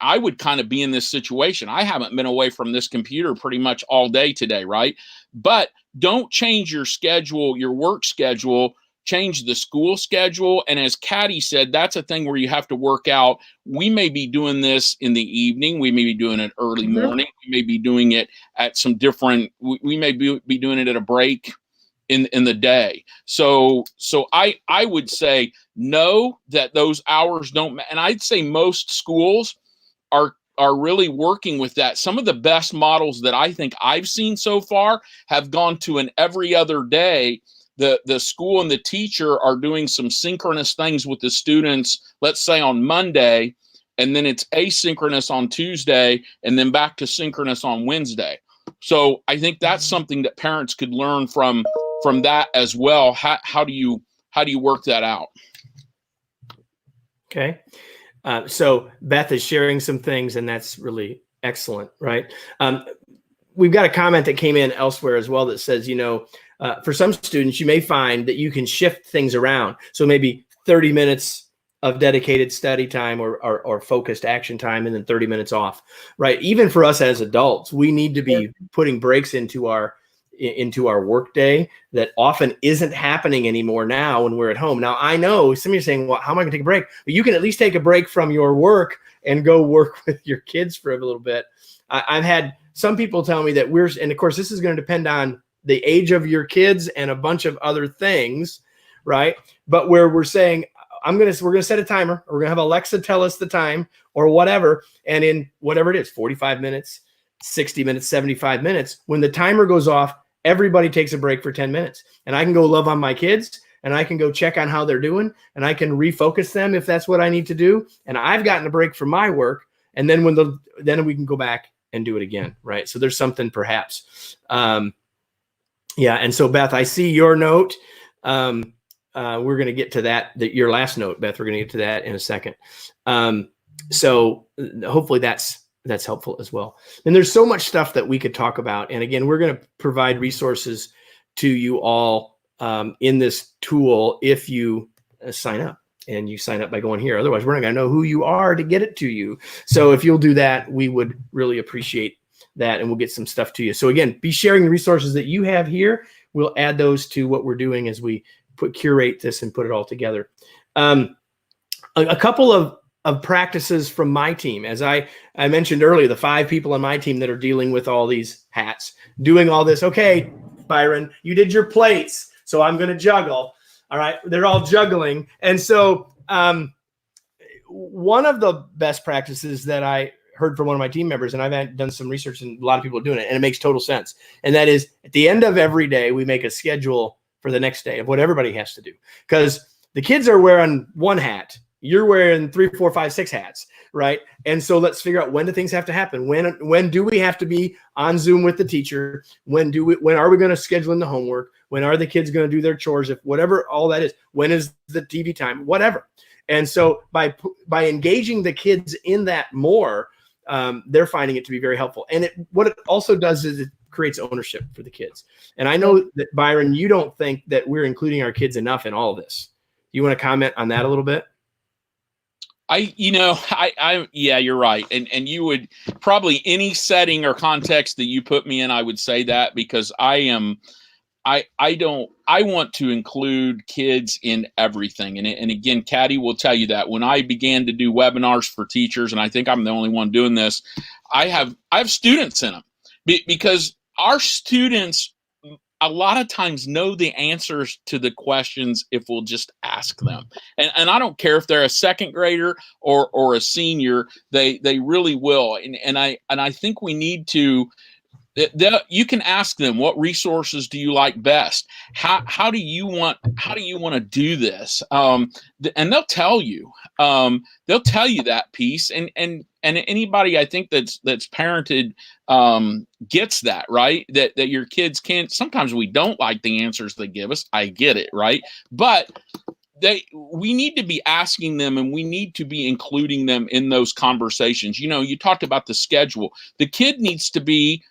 I would kind of be in this situation. I haven't been away from this computer pretty much all day today, right? But don't change your schedule, your work schedule, change the school schedule. And as Katty said, that's a thing where you have to work out. We may be doing this in the evening. We may be doing it early morning. We may be doing it at some different, we may be doing it at a break in the day. So I would say no, that those hours don't, and I'd say most schools are really working with that. Some of the best models that I think I've seen so far have gone to an every other day. The school and the teacher are doing some synchronous things with the students, let's say on Monday, and then it's asynchronous on Tuesday, and then back to synchronous on Wednesday. So I think that's something that parents could learn from that as well. How do you work that out? Okay. So Beth is sharing some things, and that's really excellent, right? We've got a comment that came in elsewhere as well that says, for some students, you may find that you can shift things around. So maybe 30 minutes of dedicated study time or focused action time, and then 30 minutes off, right? Even for us as adults, we need to be putting breaks into our work day that often isn't happening anymore now when we're at home. Now, I know some of you are saying, well, how am I going to take a break? But you can at least take a break from your work and go work with your kids for a little bit. I've had some people tell me that and of course, this is going to depend on the age of your kids and a bunch of other things, right? But where we're saying, we're going to set a timer, or we're going to have Alexa tell us the time or whatever. And in whatever it is, 45 minutes, 60 minutes, 75 minutes, when the timer goes off, everybody takes a break for 10 minutes, and I can go love on my kids, and I can go check on how they're doing, and I can refocus them if that's what I need to do. And I've gotten a break from my work. And then then we can go back and do it again. Right. So there's something perhaps. Yeah. And so Beth, I see your note. We're going to get to that, your last note, Beth, we're going to get to that in a second. So hopefully that's helpful as well. And there's so much stuff that we could talk about. And again, we're going to provide resources to you all in this tool if you sign up. And you sign up by going here. Otherwise, we're not going to know who you are to get it to you. So if you'll do that, we would really appreciate that, and we'll get some stuff to you. So again, be sharing the resources that you have here. We'll add those to what we're doing as we curate this and put it all together. A couple of practices from my team. As I mentioned earlier, the 5 people on my team that are dealing with all these hats, doing all this. Okay, Byron, you did your plates, so I'm going to juggle. All right, they're all juggling. And so one of the best practices that I heard from one of my team members, and I've done some research and a lot of people are doing it, and it makes total sense. And that is, at the end of every day, we make a schedule for the next day of what everybody has to do. Because the kids are wearing one hat. You're wearing 3, 4, 5, 6 hats, right? And so let's figure out, when do things have to happen? When do we have to be on Zoom with the teacher? When are we going to schedule in the homework? When are the kids going to do their chores? If whatever all that is, when is the TV time? Whatever. And so by engaging the kids in that more, they're finding it to be very helpful. And what it also does is it creates ownership for the kids. And I know that, Byron, you don't think that we're including our kids enough in all of this. You want to comment on that a little bit? Yeah, you're right. And you would probably, any setting or context that you put me in, I would say that, because I want to include kids in everything. And again, Katty will tell you that when I began to do webinars for teachers, and I think I'm the only one doing this, I have students in them, because our students a lot of times know the answers to the questions if we'll just ask them. And I don't care if they're a second grader or a senior, they really will. And I think we need to, You can ask them, what resources do you like best? How do you want to do this? And they'll tell you. They'll tell you that piece. And anybody I think that's parented gets that, right. That your kids can't. Sometimes we don't like the answers they give us. I get it, right. But we need to be asking them, and we need to be including them in those conversations. You talked about the schedule. The kid needs to be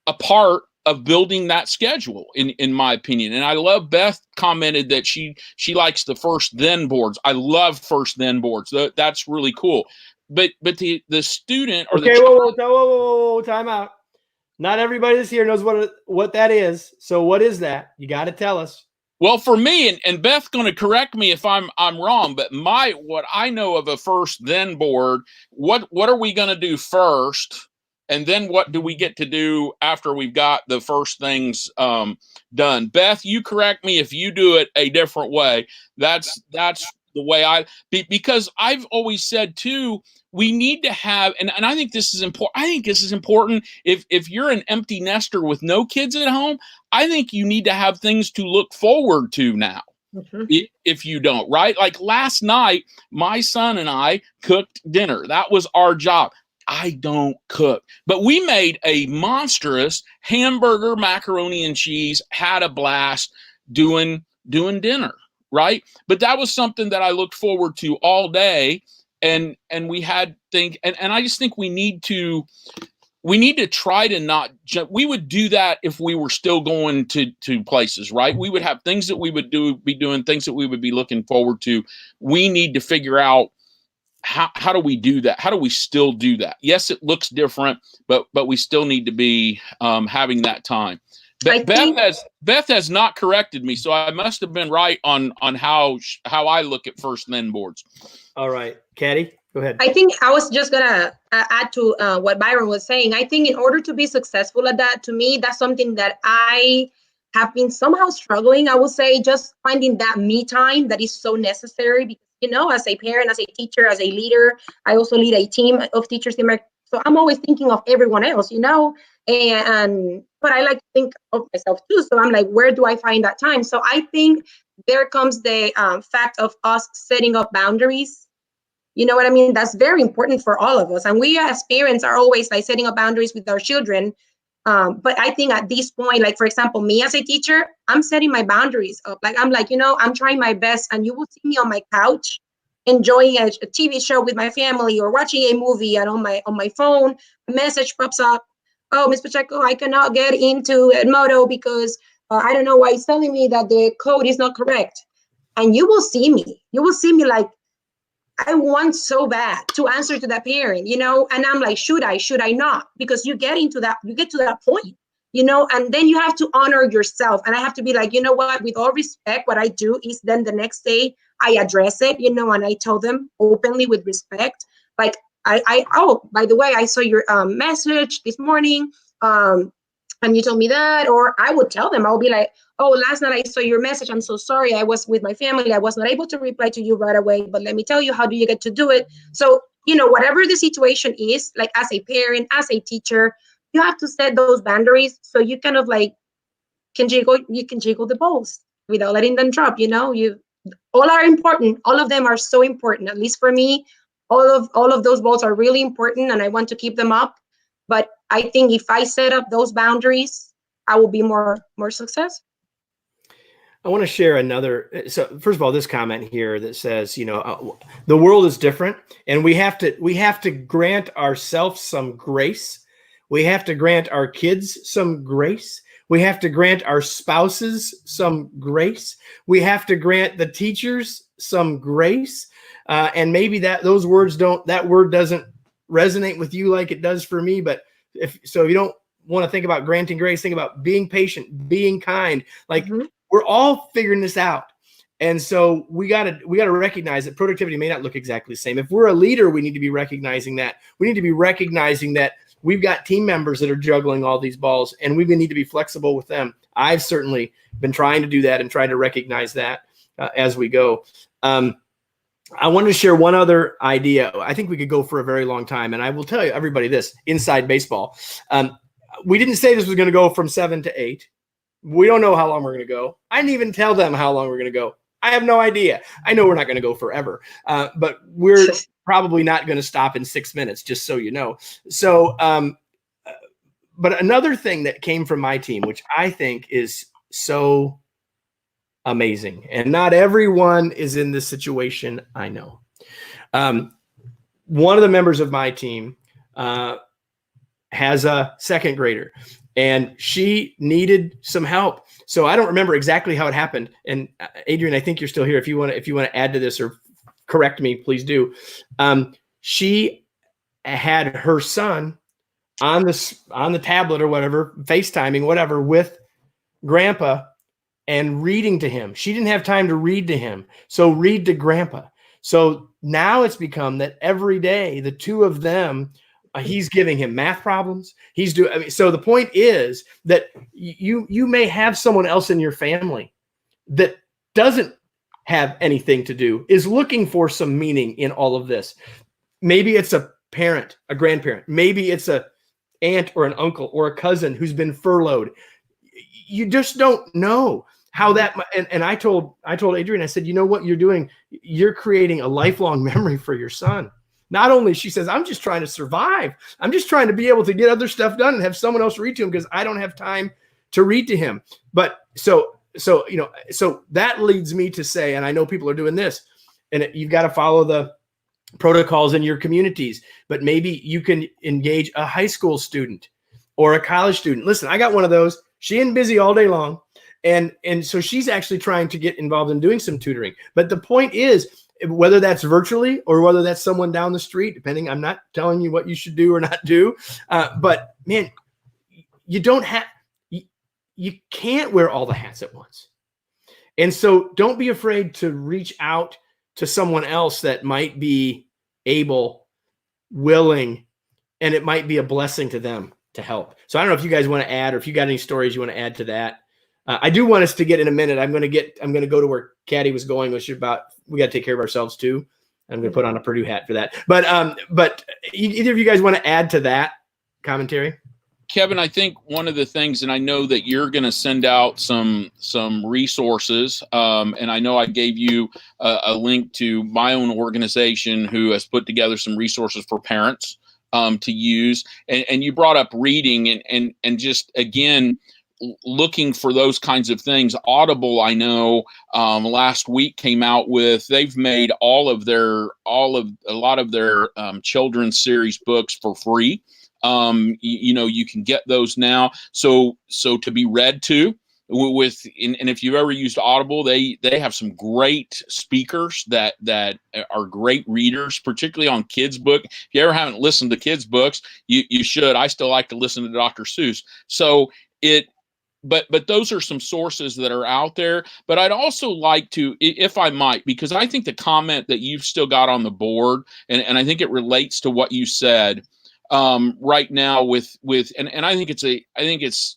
a part of building that schedule, in my opinion. And I love Beth commented that she likes the first then boards. I love first then boards. That's really cool. But the student or okay, whoa, time out. Not everybody that's here knows what that is. So what is that? You got to tell us. Well, for me, and Beth's going to correct me if I'm wrong, but what I know of a first then board, what are we going to do first? And then what do we get to do after we've got the first things done? Beth, you correct me if you do it a different way. That's the way because I've always said too, we need to have, and I think this is important. I think this is important. If you're an empty nester with no kids at home, I think you need to have things to look forward to now. Mm-hmm. If you don't, right? Like last night, my son and I cooked dinner. That was our job. I don't cook, but we made a monstrous hamburger, macaroni and cheese, had a blast doing dinner, right? But that was something that I looked forward to all day. And we had and I just think we need to try to not we would do that if we were still going to places, right? We would have things that we would be doing, things that we would be looking forward to. We need to figure out how do we do that? How do we still do that? Yes, it looks different, but we still need to be having that time. Beth has not corrected me, so I must have been right on how I look at first then boards. All right, Katty, go ahead. I think I was just gonna add to what Byron was saying. I think in order to be successful at that, to me, that's something that I have been somehow struggling. I would say just finding that me time that is so necessary because, as a parent, as a teacher, as a leader, I also lead a team of teachers in so I'm always thinking of everyone else, but I like to think of myself too. So I'm like, where do I find that time? So I think there comes the fact of us setting up boundaries. You know what I mean? That's very important for all of us. And we as parents are always like setting up boundaries with our children. But I think at this point, like, for example, me as a teacher, I'm setting my boundaries up. Like, I'm like, I'm trying my best, and you will see me on my couch enjoying a TV show with my family or watching a movie, and on my phone, a message pops up. Oh, Ms. Pacheco, I cannot get into Edmodo because I don't know why it's telling me that the code is not correct. And you will see me. You will see me like, I want so bad to answer to that parent, and I'm like, should I not? Because you get to that point, and then you have to honor yourself. And I have to be like, what, with all respect, what I do is then the next day I address it, and I tell them openly with respect, like, oh, by the way, I saw your message this morning, and you told me that, or I would tell them, I'll be like, oh, last night I saw your message. I'm so sorry. I was with my family. I was not able to reply to you right away, but let me tell you, how do you get to do it? So, whatever the situation is, like as a parent, as a teacher, you have to set those boundaries so you kind of like you can jiggle the balls without letting them drop. All are important. All of them are so important. At least for me, all of those balls are really important, and I want to keep them up. But I think if I set up those boundaries, I will be more successful. I want to share another. So first of all, this comment here that says, the world is different, and we have to grant ourselves some grace. We have to grant our kids some grace. We have to grant our spouses some grace. We have to grant the teachers some grace. And maybe that word doesn't resonate with you like it does for me. But if you don't want to think about granting grace, think about being patient, being kind. Like, we're all figuring this out. And so we gotta recognize that productivity may not look exactly the same. If we're a leader, we need to be recognizing that. We need to be recognizing that we've got team members that are juggling all these balls, and we need to be flexible with them. I've certainly been trying to do that and trying to recognize that as we go. I wanted to share one other idea. I think we could go for a very long time, and I will tell you, everybody, this inside baseball. we didn't say this was going to go from 7 to 8. We don't know how long we're going to go. I didn't even tell them how long we're going to go. I have no idea. I know we're not going to go forever, but we're probably not going to stop in 6 minutes, just so you know. So, but another thing that came from my team, which I think is so amazing, and not everyone is in this situation, I know. One of the members of my team has a second grader, and she needed some help. So I don't remember exactly how it happened. And Adrian, I think you're still here. If you want to add to this or correct me, please do. She had her son on the tablet or whatever, FaceTiming, whatever, with grandpa and reading to him. She didn't have time to read to him. So read to grandpa. So now it's become that every day, the two of them, he's giving him math problems. He's doing. I mean, so the point is that you may have someone else in your family that doesn't have anything to do, is looking for some meaning in all of this. Maybe it's a parent, a grandparent. Maybe it's a aunt or an uncle or a cousin who's been furloughed. You just don't know how that. And I told Adrian, I said, you know what you're doing? You're creating a lifelong memory for your son. Not only, she says, I'm just trying to survive. I'm just trying to be able to get other stuff done and have someone else read to him because I don't have time to read to him. But so that leads me to say, and I know people are doing this, and you've got to follow the protocols in your communities, but maybe you can engage a high school student or a college student. Listen, I got one of those. She ain't busy all day long. And so she's actually trying to get involved in doing some tutoring. But the point is, whether that's virtually or whether that's someone down the street, depending, I'm not telling you what you should do or not do. But man, you can't wear all the hats at once. And so don't be afraid to reach out to someone else that might be able, willing, and it might be a blessing to them to help. So I don't know if you guys want to add, or if you got any stories you want to add to that. I do want us to get in a minute. I'm going to go to where Katty was going, which is about, we got to take care of ourselves too. I'm going to put on a Purdue hat for that. But either of you guys want to add to that commentary? Kevin, I think one of the things, and I know that you're going to send out some resources, and I know I gave you a link to my own organization who has put together some resources for parents to use. And you brought up reading and just, again, looking for those kinds of things. Audible, I know, last week came out with, they've made a lot of their children's series books for free. You can get those now. So to be read to and if you've ever used Audible, they have some great speakers that are great readers, particularly on kids' book. If you ever haven't listened to kids' books, you should. I still like to listen to Dr. Seuss. But those are some sources that are out there. But I'd also like to, if I might, because I think the comment that you've still got on the board, and I think it relates to what you said right now and I think it's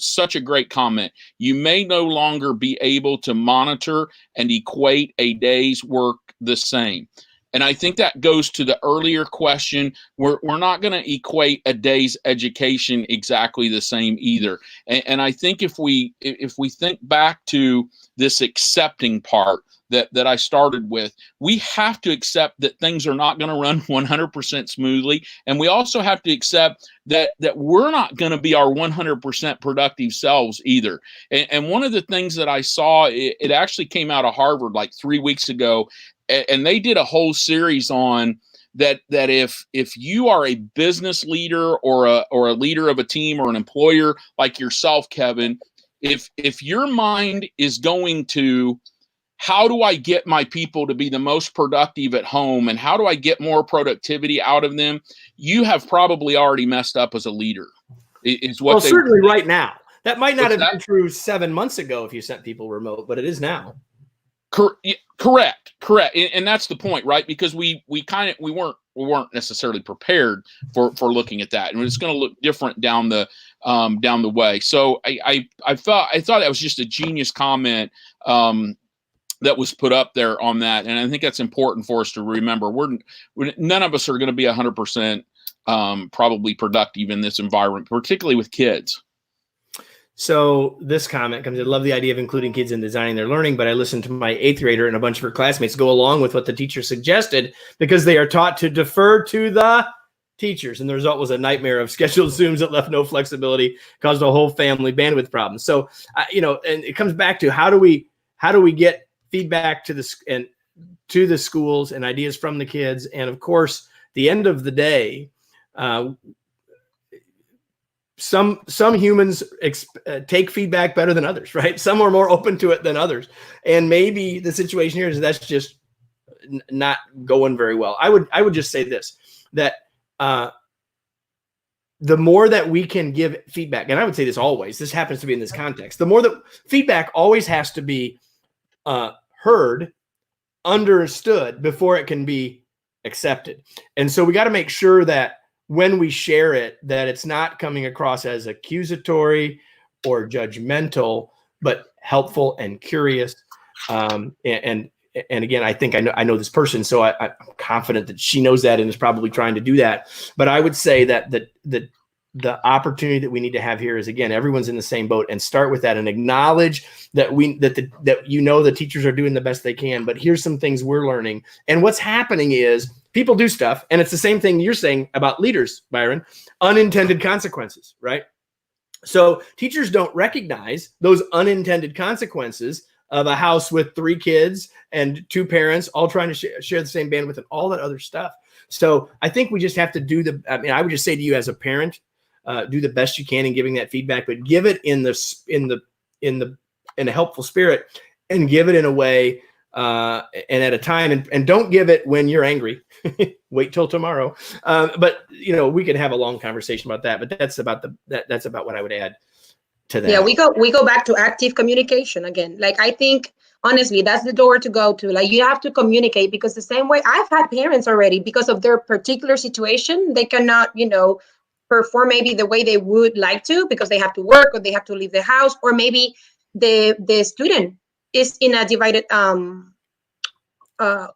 such a great comment. You may no longer be able to monitor and equate a day's work the same. And I think that goes to the earlier question. We're not going to equate a day's education exactly the same either. And I think if we think back to this accepting part that I started with, we have to accept that things are not going to run 100% smoothly. And we also have to accept that we're not going to be our 100% productive selves either. And one of the things that I saw, it actually came out of Harvard like 3 weeks ago, and they did a whole series on that if you are a business leader or a leader of a team or an employer like yourself, Kevin, if your mind is going to, how do I get my people to be the most productive at home and how do I get more productivity out of them, you have probably already messed up as a leader. Certainly right now. That might not have been true 7 months ago if you sent people remote, but it is now. Correct. And that's the point, right? Because we weren't necessarily prepared for looking at that, and it's going to look different down the way. So I thought that was just a genius comment that was put up there on that, and I think that's important for us to remember. We're none of us are going to be 100% probably productive in this environment, particularly with kids. So this comment comes, I love the idea of including kids in designing their learning, but I listened to my 8th grader and a bunch of her classmates go along with what the teacher suggested because they are taught to defer to the teachers. And the result was a nightmare of scheduled Zooms that left no flexibility, caused a whole family bandwidth problem. So, and it comes back to how do we get feedback to the schools and ideas from the kids? And of course, the end of the day, some humans take feedback better than others, right? Some are more open to it than others. And maybe the situation here is that's just not going very well. I would just say this, that the more that we can give feedback, and I would say this always, this happens to be in this context, the more that feedback always has to be heard, understood before it can be accepted. And so we got to make sure that when we share it, that it's not coming across as accusatory or judgmental, but helpful and curious. And again, I think I know this person, so I'm confident that she knows that and is probably trying to do that. But I would say that the opportunity that we need to have here is, again, everyone's in the same boat, and start with that and acknowledge that the teachers are doing the best they can, but here's some things we're learning. And what's happening is people do stuff, and it's the same thing you're saying about leaders, Byron, unintended consequences, right? So teachers don't recognize those unintended consequences of a house with 3 kids and 2 parents all trying to share the same bandwidth and all that other stuff. So I think we just have to I would just say to you as a parent, do the best you can in giving that feedback, but give it in a helpful spirit, and give it in a way and at a time, and don't give it when you're angry. Wait till tomorrow. But we could have a long conversation about that, but that's about what I would add to that. Yeah, we go back to active communication again. Like, I think honestly, that's the door to go to. Like, you have to communicate, because the same way I've had parents already, because of their particular situation, they cannot, perform maybe the way they would like to, because they have to work or they have to leave the house, or maybe the student is in a divided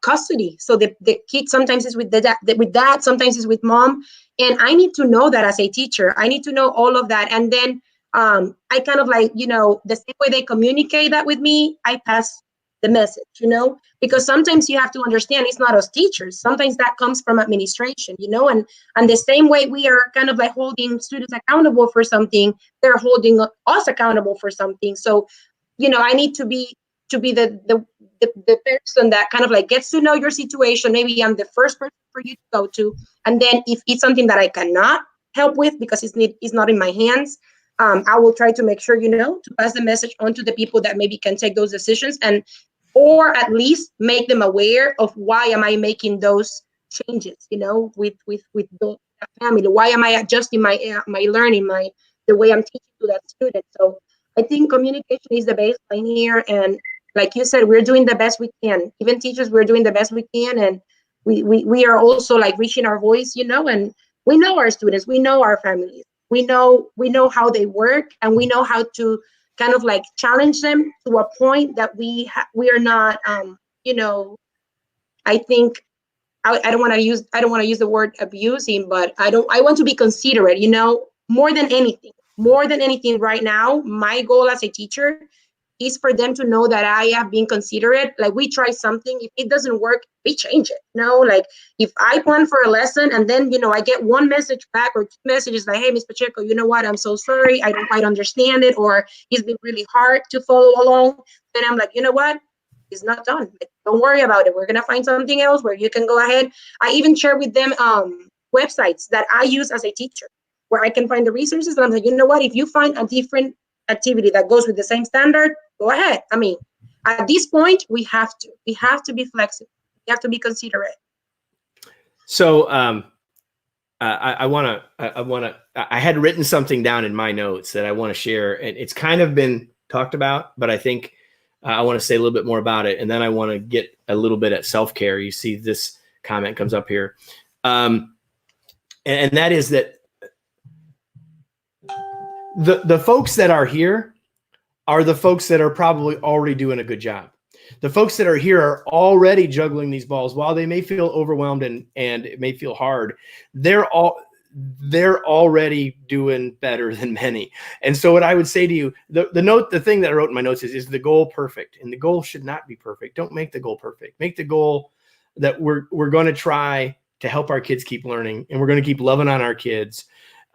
custody. So the kid sometimes is with dad, sometimes is with mom. And I need to know that as a teacher. I need to know all of that. And then I kind of the same way they communicate that with me, I pass the message, because sometimes you have to understand it's not us teachers. Sometimes that comes from administration, and the same way we are kind of holding students accountable for something, they're holding us accountable for something. So, I need to be the person that kind of gets to know your situation. Maybe I'm the first person for you to go to. And then if it's something that I cannot help with because it's not in my hands, I will try to make sure, to pass the message on to the people that maybe can take those decisions, or at least make them aware of why am I making those changes, with the family. Why am I adjusting my learning, the way I'm teaching to that student? So I think communication is the baseline here. And like you said, we're doing the best we can. Even teachers, we're doing the best we can. And we are also reaching our voice, and we know our students, we know our families. We know how they work, and we know how to kind of challenge them to a point that we are not, I think I don't want to use the word abusing, but I want to be considerate, more than anything right now. My goal as a teacher is for them to know that I have been considerate. We try something. If it doesn't work, we change it. If I plan for a lesson and then, I get one message back or 2 messages hey, Ms. Pacheco, you know what? I'm so sorry. I don't quite understand it, or it's been really hard to follow along. Then I'm you know what? It's not done. Don't worry about it. We're going to find something else where you can go ahead. I even share with them websites that I use as a teacher, where I can find the resources. And I'm you know what? If you find a different activity that goes with the same standard, go ahead. I mean, at this point, we have to be flexible. We have to be considerate. So I had written something down in my notes that I want to share, and it's kind of been talked about, but I think I want to say a little bit more about it. And then I want to get a little bit at self-care. You see this comment comes up here. And that is that the folks that are here are the folks that are probably already doing a good job. The folks that are here are already juggling these balls. While they may feel overwhelmed and it may feel hard, they're already doing better than many. And so what I would say to you, the thing that I wrote in my notes is the goal perfect? And the goal should not be perfect. Don't make the goal perfect. Make the goal that we're going to try to help our kids keep learning, and we're going to keep loving on our kids.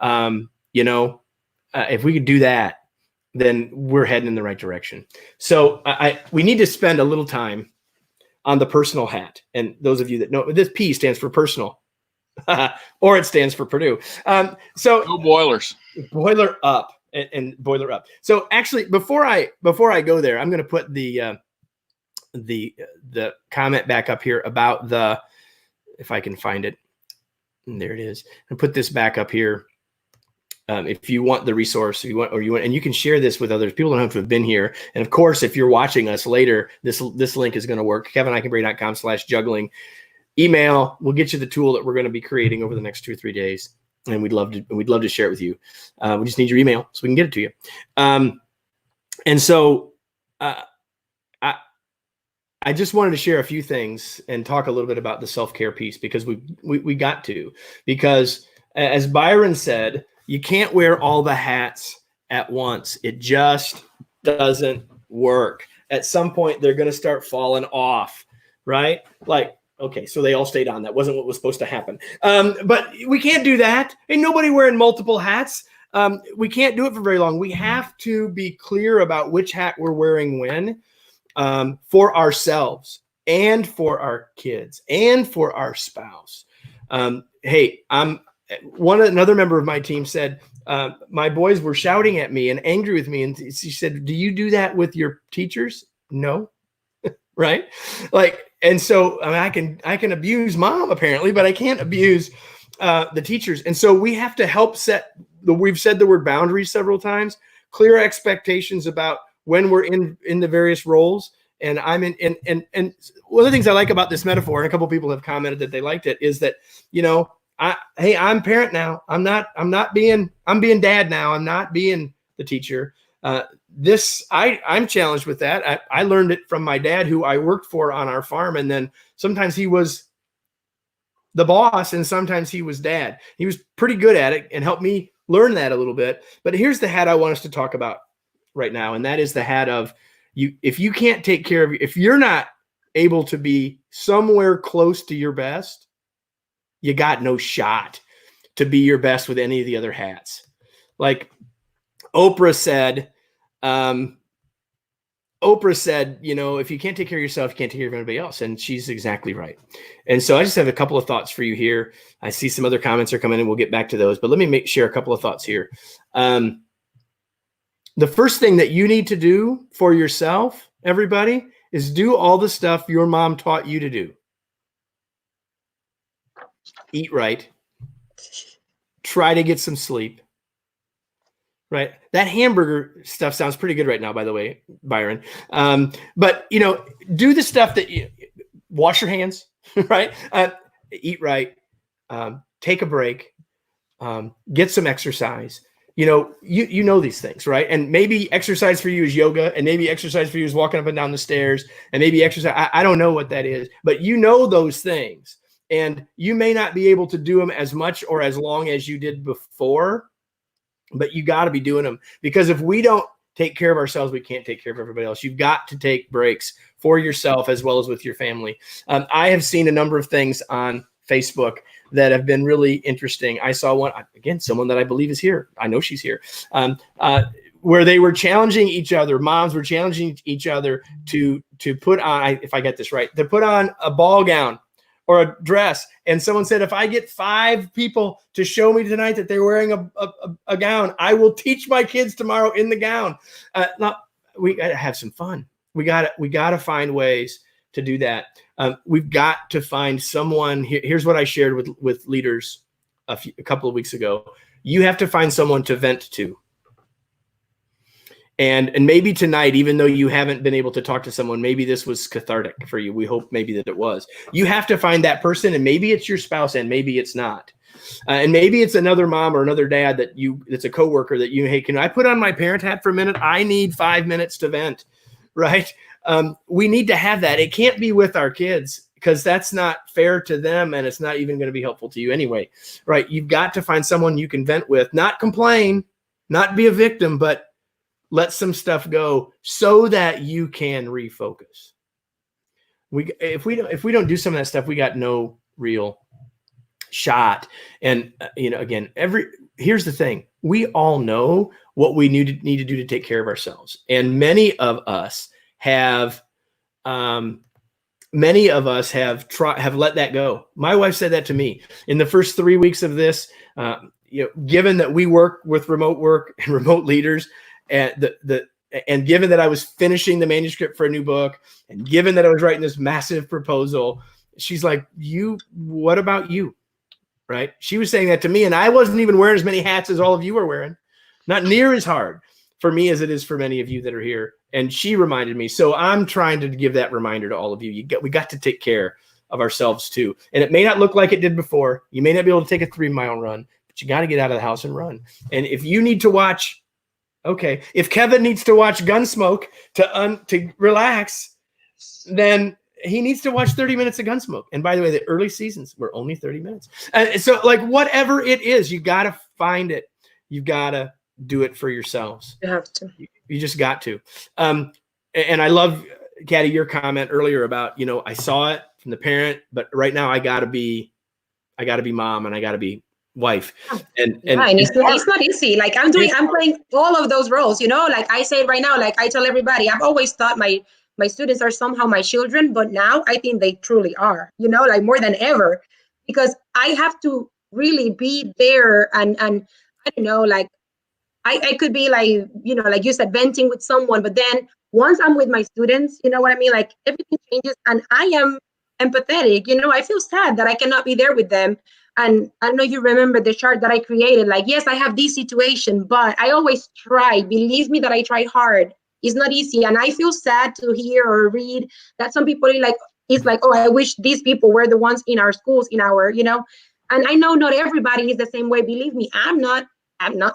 If we could do that, then we're heading in the right direction. So we need to spend a little time on the personal hat. And those of you that know, this P stands for personal, or it stands for Purdue. So Go Boilers. Boiler up and boiler up. So actually, before I go there, I'm going to put the comment back up here about if I can find it. And there it is. And put this back up here. If you want the resource, and you can share this with others. People don't have to have been here. And of course, if you're watching us later, this link is going to work. KevinIkenberry.com/juggling. Email. We'll get you the tool that we're going to be creating over the next 2 or 3 days, and we'd love to share it with you. We just need your email so we can get it to you. And so I just wanted to share a few things and talk a little bit about the self-care piece, because we got to, because as Byron said, you can't wear all the hats at once. It just doesn't work. At some point, they're going to start falling off, right? Like, okay, so they all stayed on. That wasn't what was supposed to happen. But we can't do that. Ain't nobody wearing multiple hats. We can't do it for very long. We have to be clear about which hat we're wearing when, for ourselves and for our kids and for our spouse. Hey, another member of my team said, my boys were shouting at me and angry with me. And she said, do you do that with your teachers? No. Right. And so I can abuse mom apparently, but I can't abuse the teachers. And so we have to help we've said the word boundaries several times, clear expectations about when we're in the various roles. And I'm in, and one of the things I like about this metaphor, and a couple of people have commented that they liked it, is that, hey, I'm parent now. I'm being dad now. I'm not being the teacher. I'm challenged with that. I learned it from my dad, who I worked for on our farm. And then sometimes he was the boss and sometimes he was dad. He was pretty good at it and helped me learn that a little bit. But here's the hat I want us to talk about right now. And that is the hat of if you can't take care of you, if you're not able to be somewhere close to your best, you got no shot to be your best with any of the other hats. Like Oprah said, if you can't take care of yourself, you can't take care of anybody else. And she's exactly right. And so I just have a couple of thoughts for you here. I see some other comments are coming in. We'll get back to those, but let me share a couple of thoughts here. The first thing that you need to do for yourself, everybody, is do all the stuff your mom taught you to do. Eat right. Try to get some sleep. Right. That hamburger stuff sounds pretty good right now, by the way, Byron. But, do the stuff that wash your hands, right? Eat right. Take a break. Get some exercise. You know these things, right? And maybe exercise for you is yoga, and maybe exercise for you is walking up and down the stairs, and maybe exercise. I don't know what that is, but those things. And you may not be able to do them as much or as long as you did before, but you got to be doing them, because if we don't take care of ourselves, we can't take care of everybody else. You've got to take breaks for yourself as well as with your family. I have seen a number of things on Facebook that have been really interesting. I saw one, again, someone that I believe is here. I know she's here, where they were challenging each other. Moms were challenging each other to put on, if I get this right, to put on a ball gown or a dress. And someone said, if I get 5 people to show me tonight that they're wearing a gown, I will teach my kids tomorrow in the gown. Now, we got to have some fun. We got to find ways to do that. We've got to find someone. Here's what I shared with leaders a couple of weeks ago. You have to find someone to vent to. And maybe tonight, even though you haven't been able to talk to someone, maybe this was cathartic for you. We hope maybe that it was. You have to find that person, and maybe it's your spouse, and maybe it's not. And maybe it's another mom or another dad that's a coworker that hey, can I put on my parent hat for a minute? I need 5 minutes to vent, right? We need to have that. It can't be with our kids, because that's not fair to them, and it's not even going to be helpful to you anyway, right? You've got to find someone you can vent with, not complain, not be a victim, but let some stuff go so that you can refocus. If we don't do some of that stuff, we got no real shot. And again, here's the thing: we all know what we need to do to take care of ourselves, and many of us have let that go. My wife said that to me in the first 3 weeks of this. Given that we work with remote work and remote leaders, and and given that I was finishing the manuscript for a new book, and given that I was writing this massive proposal, she's like, what about you? Right? She was saying that to me, and I wasn't even wearing as many hats as all of you are wearing. Not near as hard for me as it is for many of you that are here. And she reminded me. So I'm trying to give that reminder to all of you. We got to take care of ourselves too. And it may not look like it did before. You may not be able to take a 3-mile run, but you got to get out of the house and run. And if you need to watch, okay, if Kevin needs to watch Gunsmoke to relax, then he needs to watch 30 minutes of Gunsmoke. And by the way, the early seasons were only 30 minutes. So like whatever it is, you got to find it. You've got to do it for yourselves. You have to. You just got to. And I love, Katty, your comment earlier about, I saw it from the parent, but right now I gotta be mom and I gotta be wife. And it's not easy. Like I'm playing all of those roles, like I say right now, like I tell everybody, I've always thought my students are somehow my children, but now I think they truly are, like more than ever, because I have to really be there. And I don't know, like I could be like, like you said, venting with someone, but then once I'm with my students, you know what I mean? Like everything changes and I am empathetic. I feel sad that I cannot be there with them. And I don't know if you remember the chart that I created. Like, yes, I have this situation, but I always try. Believe me that I try hard. It's not easy. And I feel sad to hear or read that some people are like, it's like, oh, I wish these people were the ones in our schools, and I know not everybody is the same way. Believe me, I'm not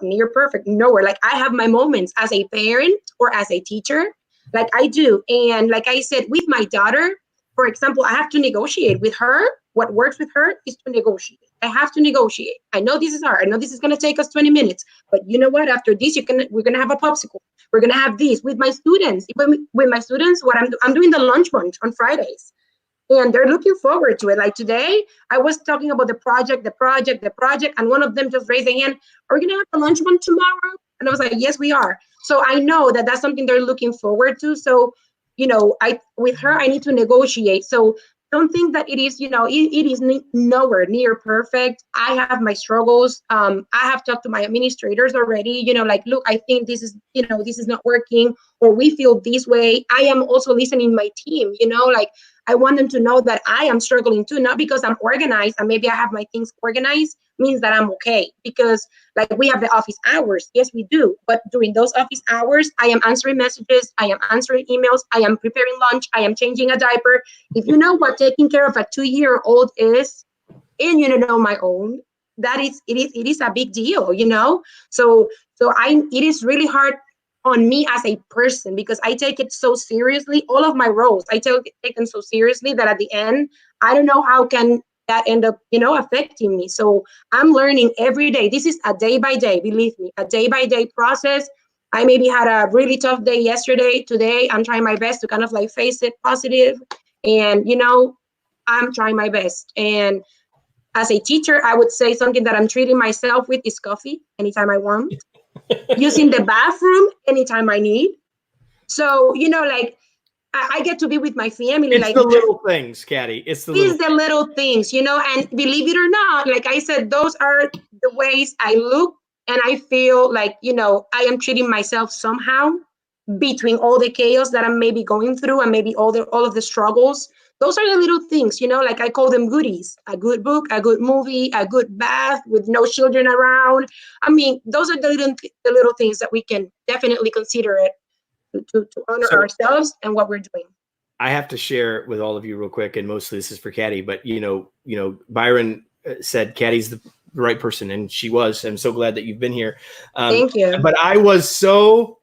near perfect, nowhere. Like I have my moments as a parent or as a teacher, like I do. And like I said, with my daughter, for example, I have to negotiate with her. What works with her is to negotiate. I have to negotiate. I know this is hard. I know this is going to take us 20 minutes, but you know what? After this, we're going to have a popsicle. We're going to have this with my students. With my students, what I'm doing the lunch bunch on Fridays, and they're looking forward to it. Like today, I was talking about the project, and one of them just raised their hand. Are we going to have the lunch bunch tomorrow? And I was like, yes, we are. So I know that that's something they're looking forward to. So, with her, I need to negotiate. So don't think that it is, it is nowhere near perfect. I have my struggles. I have talked to my administrators already, like, look, I think this is, this is not working, or we feel this way. I am also listening to my team, like I want them to know that I am struggling too, not because I'm organized and maybe I have my things organized means that I'm okay, because like we have the office hours. Yes, we do. But during those office hours, I am answering messages. I am answering emails. I am preparing lunch. I am changing a diaper. If you know what taking care of a 2-year-old is, and my own, it is a big deal, So it is really hard on me as a person, because I take it so seriously. All of my roles, I take them so seriously that at the end, I don't know how can that end up, affecting me. So I'm learning every day. This is a day by day, believe me, a day by day process. I maybe had a really tough day yesterday. Today, I'm trying my best to kind of like face it positive. And, I'm trying my best. And as a teacher, I would say something that I'm treating myself with is coffee anytime I want. Using the bathroom anytime I need. So, like I get to be with my family. It's like the little things, Katty. It's the little things, and believe it or not, like I said, those are the ways I look and I feel like, I am treating myself somehow between all the chaos that I'm maybe going through and maybe all of the struggles. Those are the little things, like I call them goodies. A good book, a good movie, a good bath with no children around. I mean, those are the little things that we can definitely consider it to honor ourselves and what we're doing. I have to share with all of you real quick, and mostly this is for Katty, but Byron said Katty's the right person, and she was. I'm so glad that you've been here. Thank you. But I was so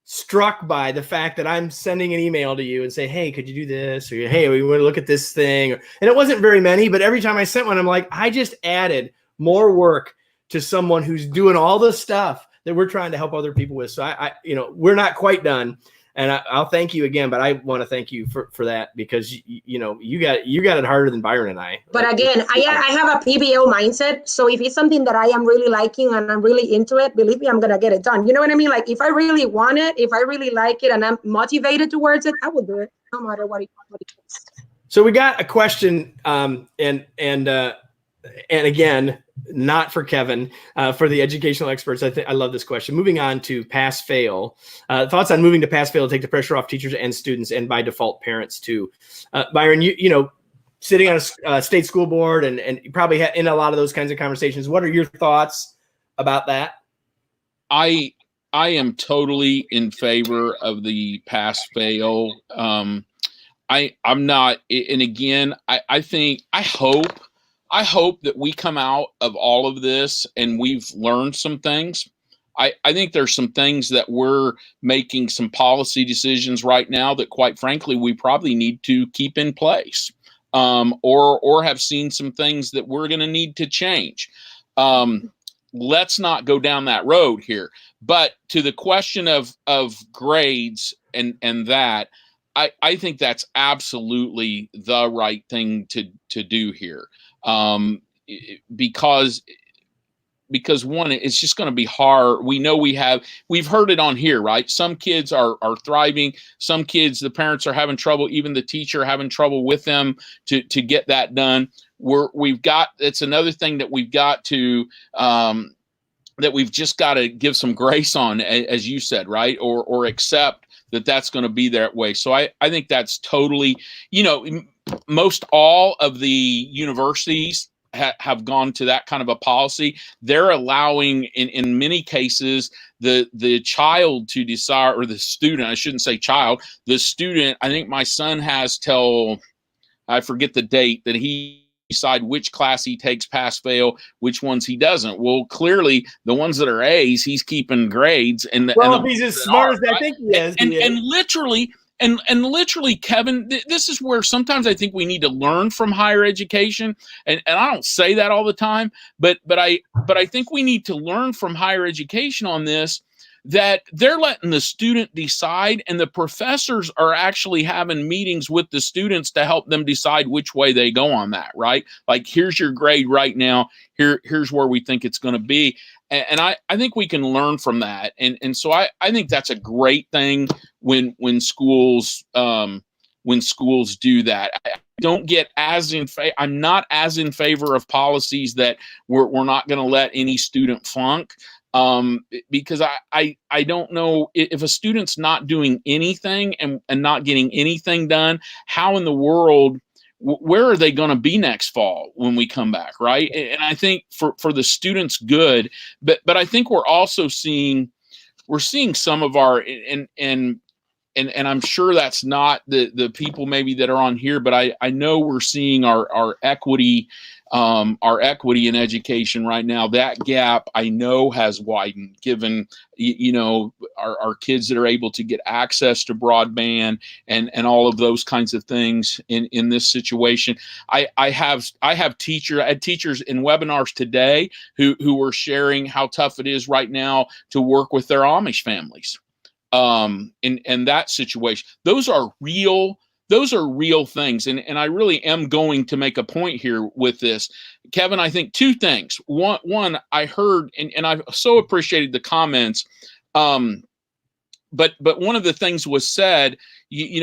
struck by the fact that I'm sending an email to you and say, hey, could you do this? Or, hey, we want to look at this thing. And it wasn't very many, but every time I sent one, I'm like, I just added more work to someone who's doing all the stuff that we're trying to help other people with. So I we're not quite done. And I'll thank you again, but I want to thank you for that, because you got it harder than Byron and I. But again, I have a PBO mindset. So if it's something that I am really liking and I'm really into it, believe me, I'm gonna get it done. You know what I mean? Like if I really want it, if I really like it, and I'm motivated towards it, I will do it, no matter what it takes. So we got a question, and again, not for Kevin, for the educational experts. I love this question. Moving on to pass fail. Thoughts on moving to pass fail to take the pressure off teachers and students, and by default parents too. Byron, you know, sitting on a state school board and you probably in a lot of those kinds of conversations. What are your thoughts about that? I am totally in favor of the pass fail. I'm not, and again, I hope that we come out of all of this and we've learned some things. I think there's some things that we're making some policy decisions right now that, quite frankly, we probably need to keep in place, or have seen some things that we're going to need to change. Let's not go down that road here. But to the question of grades and that, I think that's absolutely the right thing to do here. Because one, it's just going to be hard. We know we've heard it on here, right? Some kids are thriving. Some kids, the parents are having trouble, even the teacher having trouble with them to get that done. It's another thing that we've got to, that we've just got to give some grace on, as you said, right? Or accept that that's going to be that way. So I think that's totally, most all of the universities have gone to that kind of a policy. They're allowing, in many cases, the child to decide, or the student, I shouldn't say child, the student. I think my son has till, I forget the date, that he decide which class he takes pass fail, which ones he doesn't. Well, clearly the ones that are A's, he's keeping grades, and if he's as smart as I think he is, and literally, Kevin, this is where sometimes I think we need to learn from higher education, and I don't say that all the time, but I think we need to learn from higher education on this, that they're letting the student decide, and the professors are actually having meetings with the students to help them decide which way they go on that, right? Like, here's your grade right now. Here's where we think it's going to be. And I think we can learn from that. And so I think that's a great thing when schools do that. I don't get as in favor. I'm not as in favor of policies that we're not going to let any student flunk. Because I don't know if a student's not doing anything and not getting anything done, how in the world, where are they going to be next fall when we come back, right? And I think for the students' good, but I think we're also seeing some of our, and I'm sure that's not the people maybe that are on here, but I know we're seeing our equity in education right now. That gap, I know, has widened, given our kids that are able to get access to broadband and all of those kinds of things in this situation. I had teachers in webinars today who were sharing how tough it is right now to work with their Amish families. In that situation, those are real things. And I really am going to make a point here with this, Kevin. I think two things. One, I heard, and I've so appreciated the comments. But one of the things was said,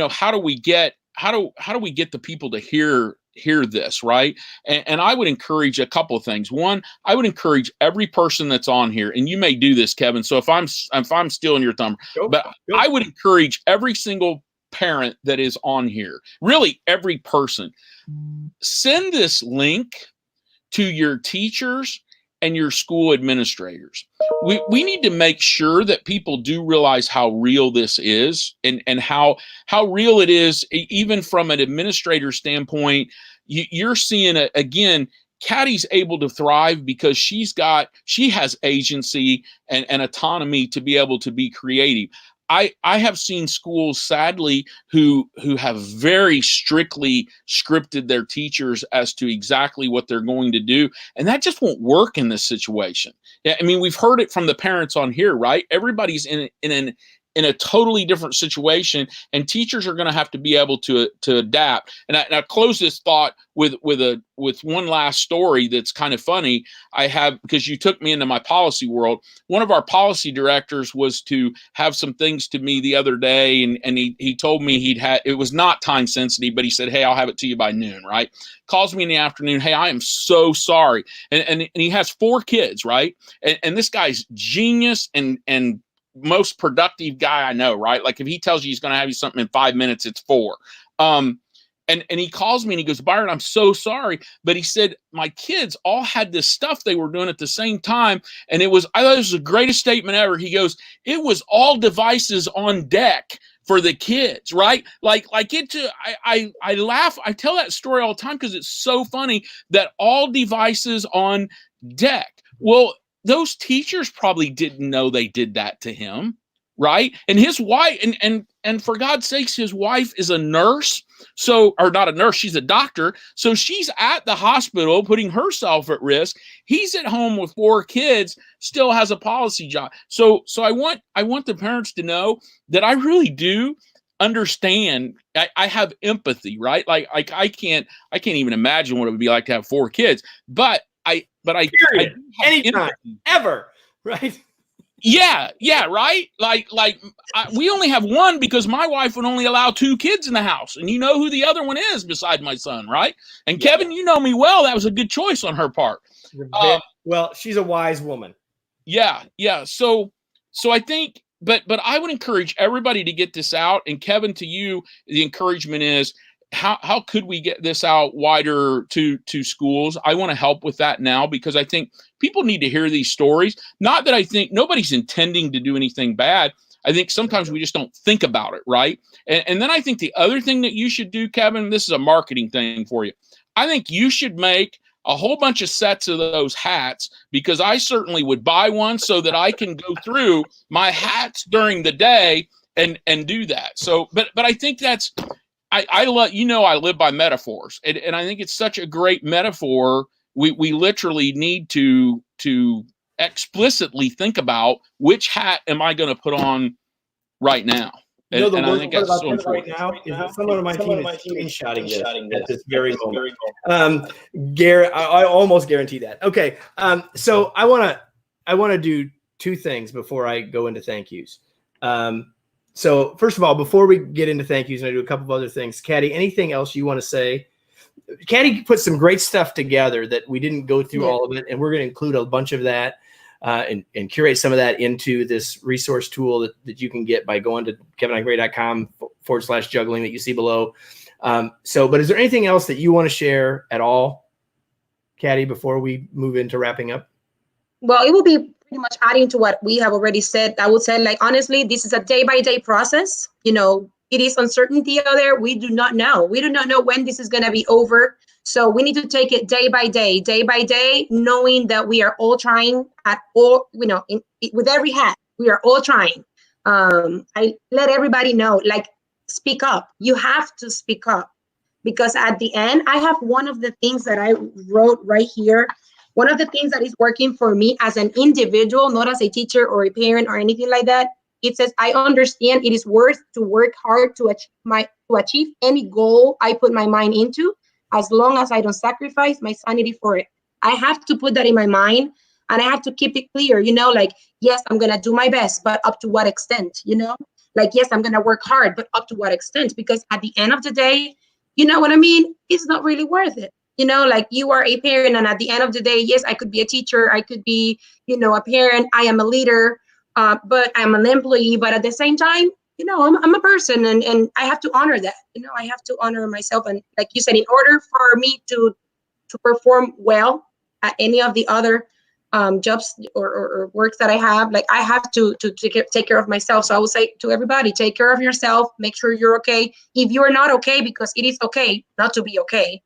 how do we get the people to hear this, right? And I would encourage a couple of things. One, I would encourage every person that's on here, and you may do this, Kevin. So if I'm stealing your thunder, I would encourage every single parent that is on here, really every person, send this link to your teachers and your school administrators. We need to make sure that people do realize how real this is, and how real it is, even from an administrator standpoint. You're seeing again, Katty's able to thrive because she has agency and autonomy to be able to be creative. I have seen schools, sadly, who have very strictly scripted their teachers as to exactly what they're going to do, and that just won't work in this situation. Yeah, I mean, we've heard it from the parents on here, right? Everybody's in a totally different situation, and teachers are going to have to be able to adapt. And I close this thought with one last story that's kind of funny. I have, because you took me into my policy world. One of our policy directors was to have some things to me the other day, and he told me it was not time sensitive, but he said, "Hey, I'll have it to you by noon." Right? Calls me in the afternoon. "Hey, I am so sorry," and he has 4 kids, right? And this guy's genius and most productive guy I know, right? Like if he tells you he's going to have you something in 5 minutes, it's 4. And he calls me and he goes, "Byron, I'm so sorry." But he said, "My kids all had this stuff they were doing at the same time. And I thought it was the greatest statement ever." He goes, "It was all devices on deck for the kids," right? Like I laugh. I tell that story all the time because it's so funny that all devices on deck. Well, those teachers probably didn't know they did that to him, right? And his wife, and for God's sakes, his wife is a nurse. So, or not a nurse, she's a doctor. So she's at the hospital putting herself at risk. He's at home with 4 kids, still has a policy job. So I want the parents to know that I really do understand. I have empathy, right? Like I can't even imagine what it would be like to have 4 kids, but I anytime, ever, right? Yeah, right. We only have 1 because my wife would only allow 2 kids in the house, and you know who the other one is beside my son, right? And Yeah. Kevin, you know me well. That was a good choice on her part. Well, she's a wise woman. Yeah. So I think, but I would encourage everybody to get this out. And Kevin, to you, the encouragement is, how could we get this out wider to schools? I want to help with that now because I think people need to hear these stories. Not that I think nobody's intending to do anything bad. I think sometimes we just don't think about it, right? And then I think the other thing that you should do, Kevin, this is a marketing thing for you. I think you should make a whole bunch of sets of those hats, because I certainly would buy one so that I can go through my hats during the day and do that. So, but I think that's, I live by metaphors, and I think it's such a great metaphor. We literally need to explicitly think about which hat am I going to put on right now. And I think that's so important. Right now is that someone on my team is screenshotting this at this very moment. Garrett, I almost guarantee that. Okay, so I want to do 2 things before I go into thank yous. So first of all, before we get into thank yous, and I do a couple of other things, Katty, anything else you want to say? Katty put some great stuff together that we didn't go through all of it, and we're going to include a bunch of that and curate some of that into this resource tool that you can get by going to kevinigray.com/juggling that you see below. But is there anything else that you want to share at all, Katty, before we move into wrapping up? Well, it will be pretty much adding to what we have already said. I would say, honestly, this is a day-by-day process. It is uncertainty out there. We do not know. We do not know when this is going to be over. So we need to take it day by day, knowing that we are all trying at all, with every hat, we are all trying. I let everybody know, speak up. You have to speak up, because at the end, I have one of the things that I wrote right here. One of the things that is working for me as an individual, not as a teacher or a parent or anything like that, it says, I understand it is worth to work hard to achieve any goal I put my mind into, as long as I don't sacrifice my sanity for it. I have to put that in my mind, and I have to keep it clear, yes, I'm going to do my best, but up to what extent, yes, I'm going to work hard, but up to what extent? Because at the end of the day, you know what I mean? It's not really worth it. You are a parent, and at the end of the day, yes, I could be a teacher, I could be, a parent, I am a leader, but I'm an employee. But at the same time, I'm a person, and I have to honor that. I have to honor myself. And like you said, in order for me to perform well at any of the other jobs or works that I have, I have to take care of myself. So I would say to everybody, take care of yourself, make sure you're okay. If you're not okay, because it is okay not to be okay,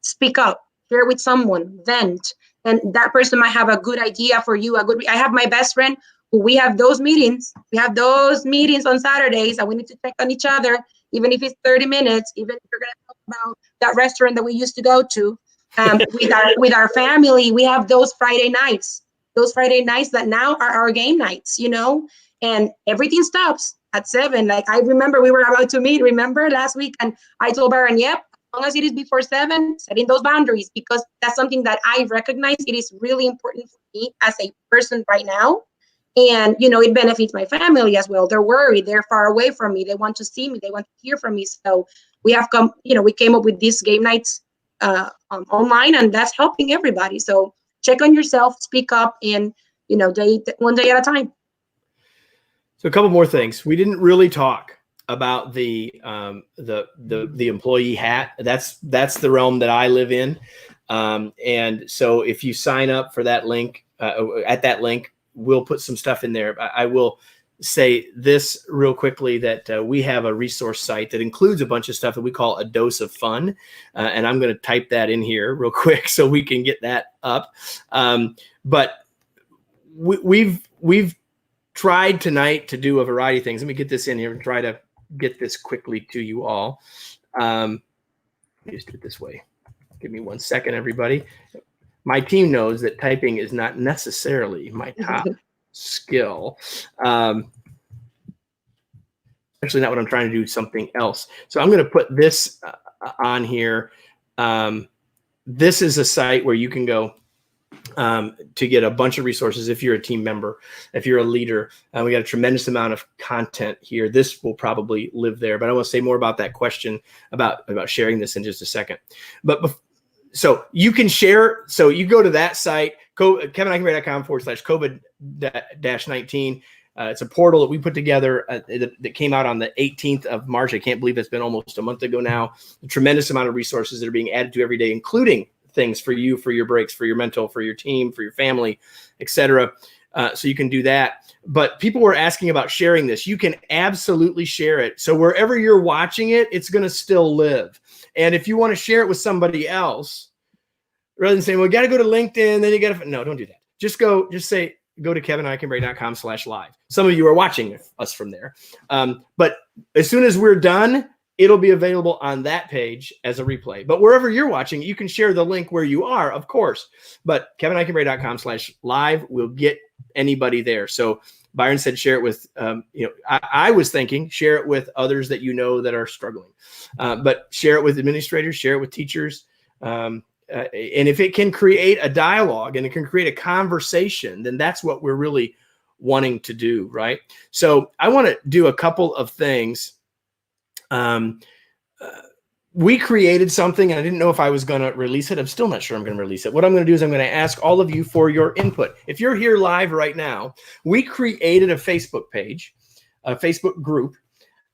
speak up, share with someone, vent. And that person might have a good idea for you. I have my best friend We have those meetings. We have those meetings on Saturdays, and we need to check on each other, even if it's 30 minutes, even if you're going to talk about that restaurant that we used to go to. With our family, we have those Friday nights that now are our game nights, and everything stops at 7. Like, I remember we were about to meet, remember last week, and I told Byron, yep, as long as it is before 7, setting those boundaries, because that's something that I recognize it is really important for me as a person right now. And, it benefits my family as well. They're worried. They're far away from me. They want to see me. They want to hear from me. So we came up with these game nights online, and that's helping everybody. So check on yourself, speak up, and, one day at a time. So a couple more things. We didn't really talk about the employee hat. That's the realm that I live in. And so if you sign up for that link, at that link, we'll put some stuff in there. I will say this real quickly, that we have a resource site that includes a bunch of stuff that we call a dose of fun. And I'm going to type that in here real quick so we can get that up. But we've tried tonight to do a variety of things. Let me get this in here and try to get this quickly to you all. Just do it this way. Give me 1 second, everybody. My team knows that typing is not necessarily my top skill. Actually, not what I'm trying to do, something else. So I'm going to put this on here. This is a site where you can go to get a bunch of resources if you're a team member, if you're a leader. We got a tremendous amount of content here. This will probably live there, but I want to say more about that question about sharing this in just a second. So you can share. So you go to that site, kevinandIcanberry.com/COVID-19. It's a portal that we put together that came out on the 18th of March. I can't believe it's been almost a month ago now. A tremendous amount of resources that are being added to every day, including things for you, for your breaks, for your mental, for your team, for your family, etc. So you can do that. But people were asking about sharing this. You can absolutely share it. So wherever you're watching it, it's going to still live. And if you want to share it with somebody else, rather than saying, well, we got to go to LinkedIn, then you got to, no, don't do that. Just go to kevinandIcanberry.com/live. Some of you are watching us from there. But as soon as we're done, it'll be available on that page as a replay. But wherever you're watching, you can share the link where you are, of course. But kevinandIcanberry.com/live will get anybody there. So Byron said, share it with, I was thinking, share it with others that that are struggling. But share it with administrators, share it with teachers. And if it can create a dialogue and it can create a conversation, then that's what we're really wanting to do, right? So I want to do a couple of things. We created something, and I didn't know if I was going to release it. I'm still not sure I'm going to release it. What I'm going to do is I'm going to ask all of you for your input. If you're here live right now, we created a Facebook page, a Facebook group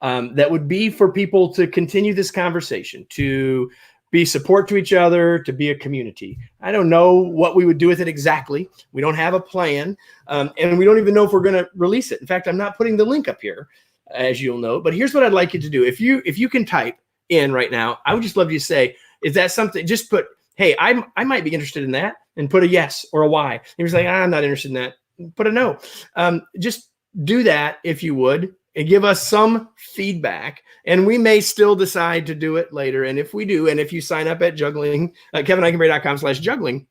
that would be for people to continue this conversation, to be support to each other, to be a community. I don't know what we would do with it exactly. We don't have a plan, and we don't even know if we're going to release it. In fact, I'm not putting the link up here, as you'll know. But here's what I'd like you to do. If you can type in right now, I would just love you to say, is that something? Just put, hey, I might be interested in that, and put a yes or a Y. And you're like, I'm not interested in that. Put a no. Just do that if you would, and give us some feedback, and we may still decide to do it later. And if we do, and if you sign up at Juggling, kevinandIcanberry.com/juggling,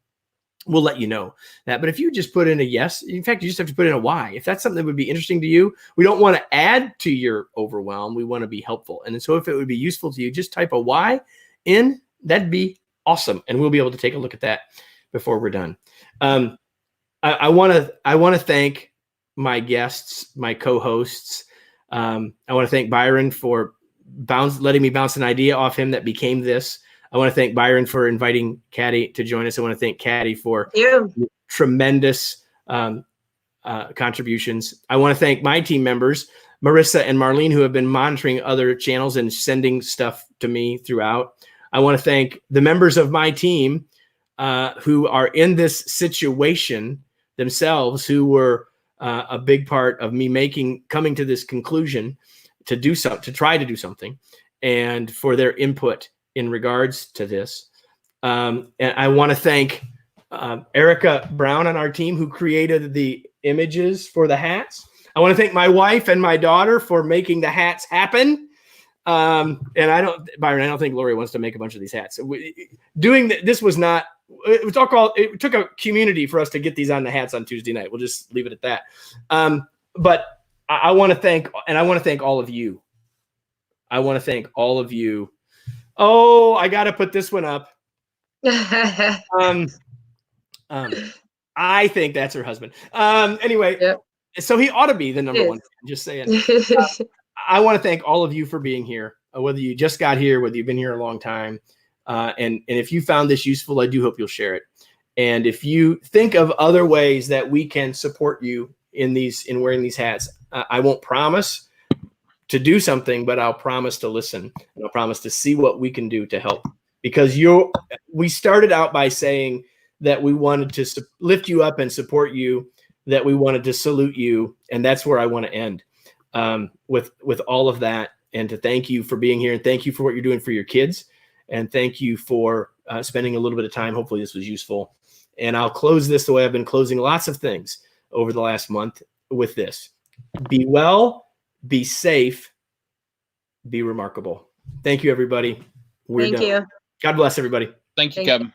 we'll let you know that. But if you just put in a yes, in fact, you just have to put in a Y. If that's something that would be interesting to you, we don't want to add to your overwhelm. We want to be helpful. And so if it would be useful to you, just type a Y in. That'd be awesome. And we'll be able to take a look at that before we're done. I want to thank my guests, my co-hosts. I want to thank Byron for letting me bounce an idea off him that became this. I want to thank Byron for inviting Katty to join us. I want to thank Katty for tremendous contributions. I want to thank my team members, Marissa and Marlene, who have been monitoring other channels and sending stuff to me throughout. I want to thank the members of my team who are in this situation themselves, who were a big part of me coming to this conclusion to try to do something, and for their input in regards to this. And I want to thank Erica Brown on our team, who created the images for the hats. I want to thank my wife and my daughter for making the hats happen. And Byron, I don't think Lori wants to make a bunch of these hats. This was not, it took a community for us to get these on the hats on Tuesday night. We'll just leave it at that. But I want to thank all of you. I want to thank all of you. Oh, I got to put this one up. I think that's her husband. Anyway, yep. So he ought to be the number one. Just saying. I want to thank all of you for being here, whether you just got here, whether you've been here a long time. And if you found this useful, I do hope you'll share it. And if you think of other ways that we can support you in wearing these hats, I won't promise to do something, but I'll promise to listen, and I'll promise to see what we can do to help. Because we started out by saying that we wanted to lift you up and support you, that we wanted to salute you, and that's where I want to end with all of that, and to thank you for being here, and thank you for what you're doing for your kids, and thank you for spending a little bit of time. Hopefully this was useful. And I'll close this the way I've been closing lots of things over the last month with this. Be well, be safe, be remarkable. Thank you, everybody. We're done. Thank you. God bless everybody. Thank you, Kevin.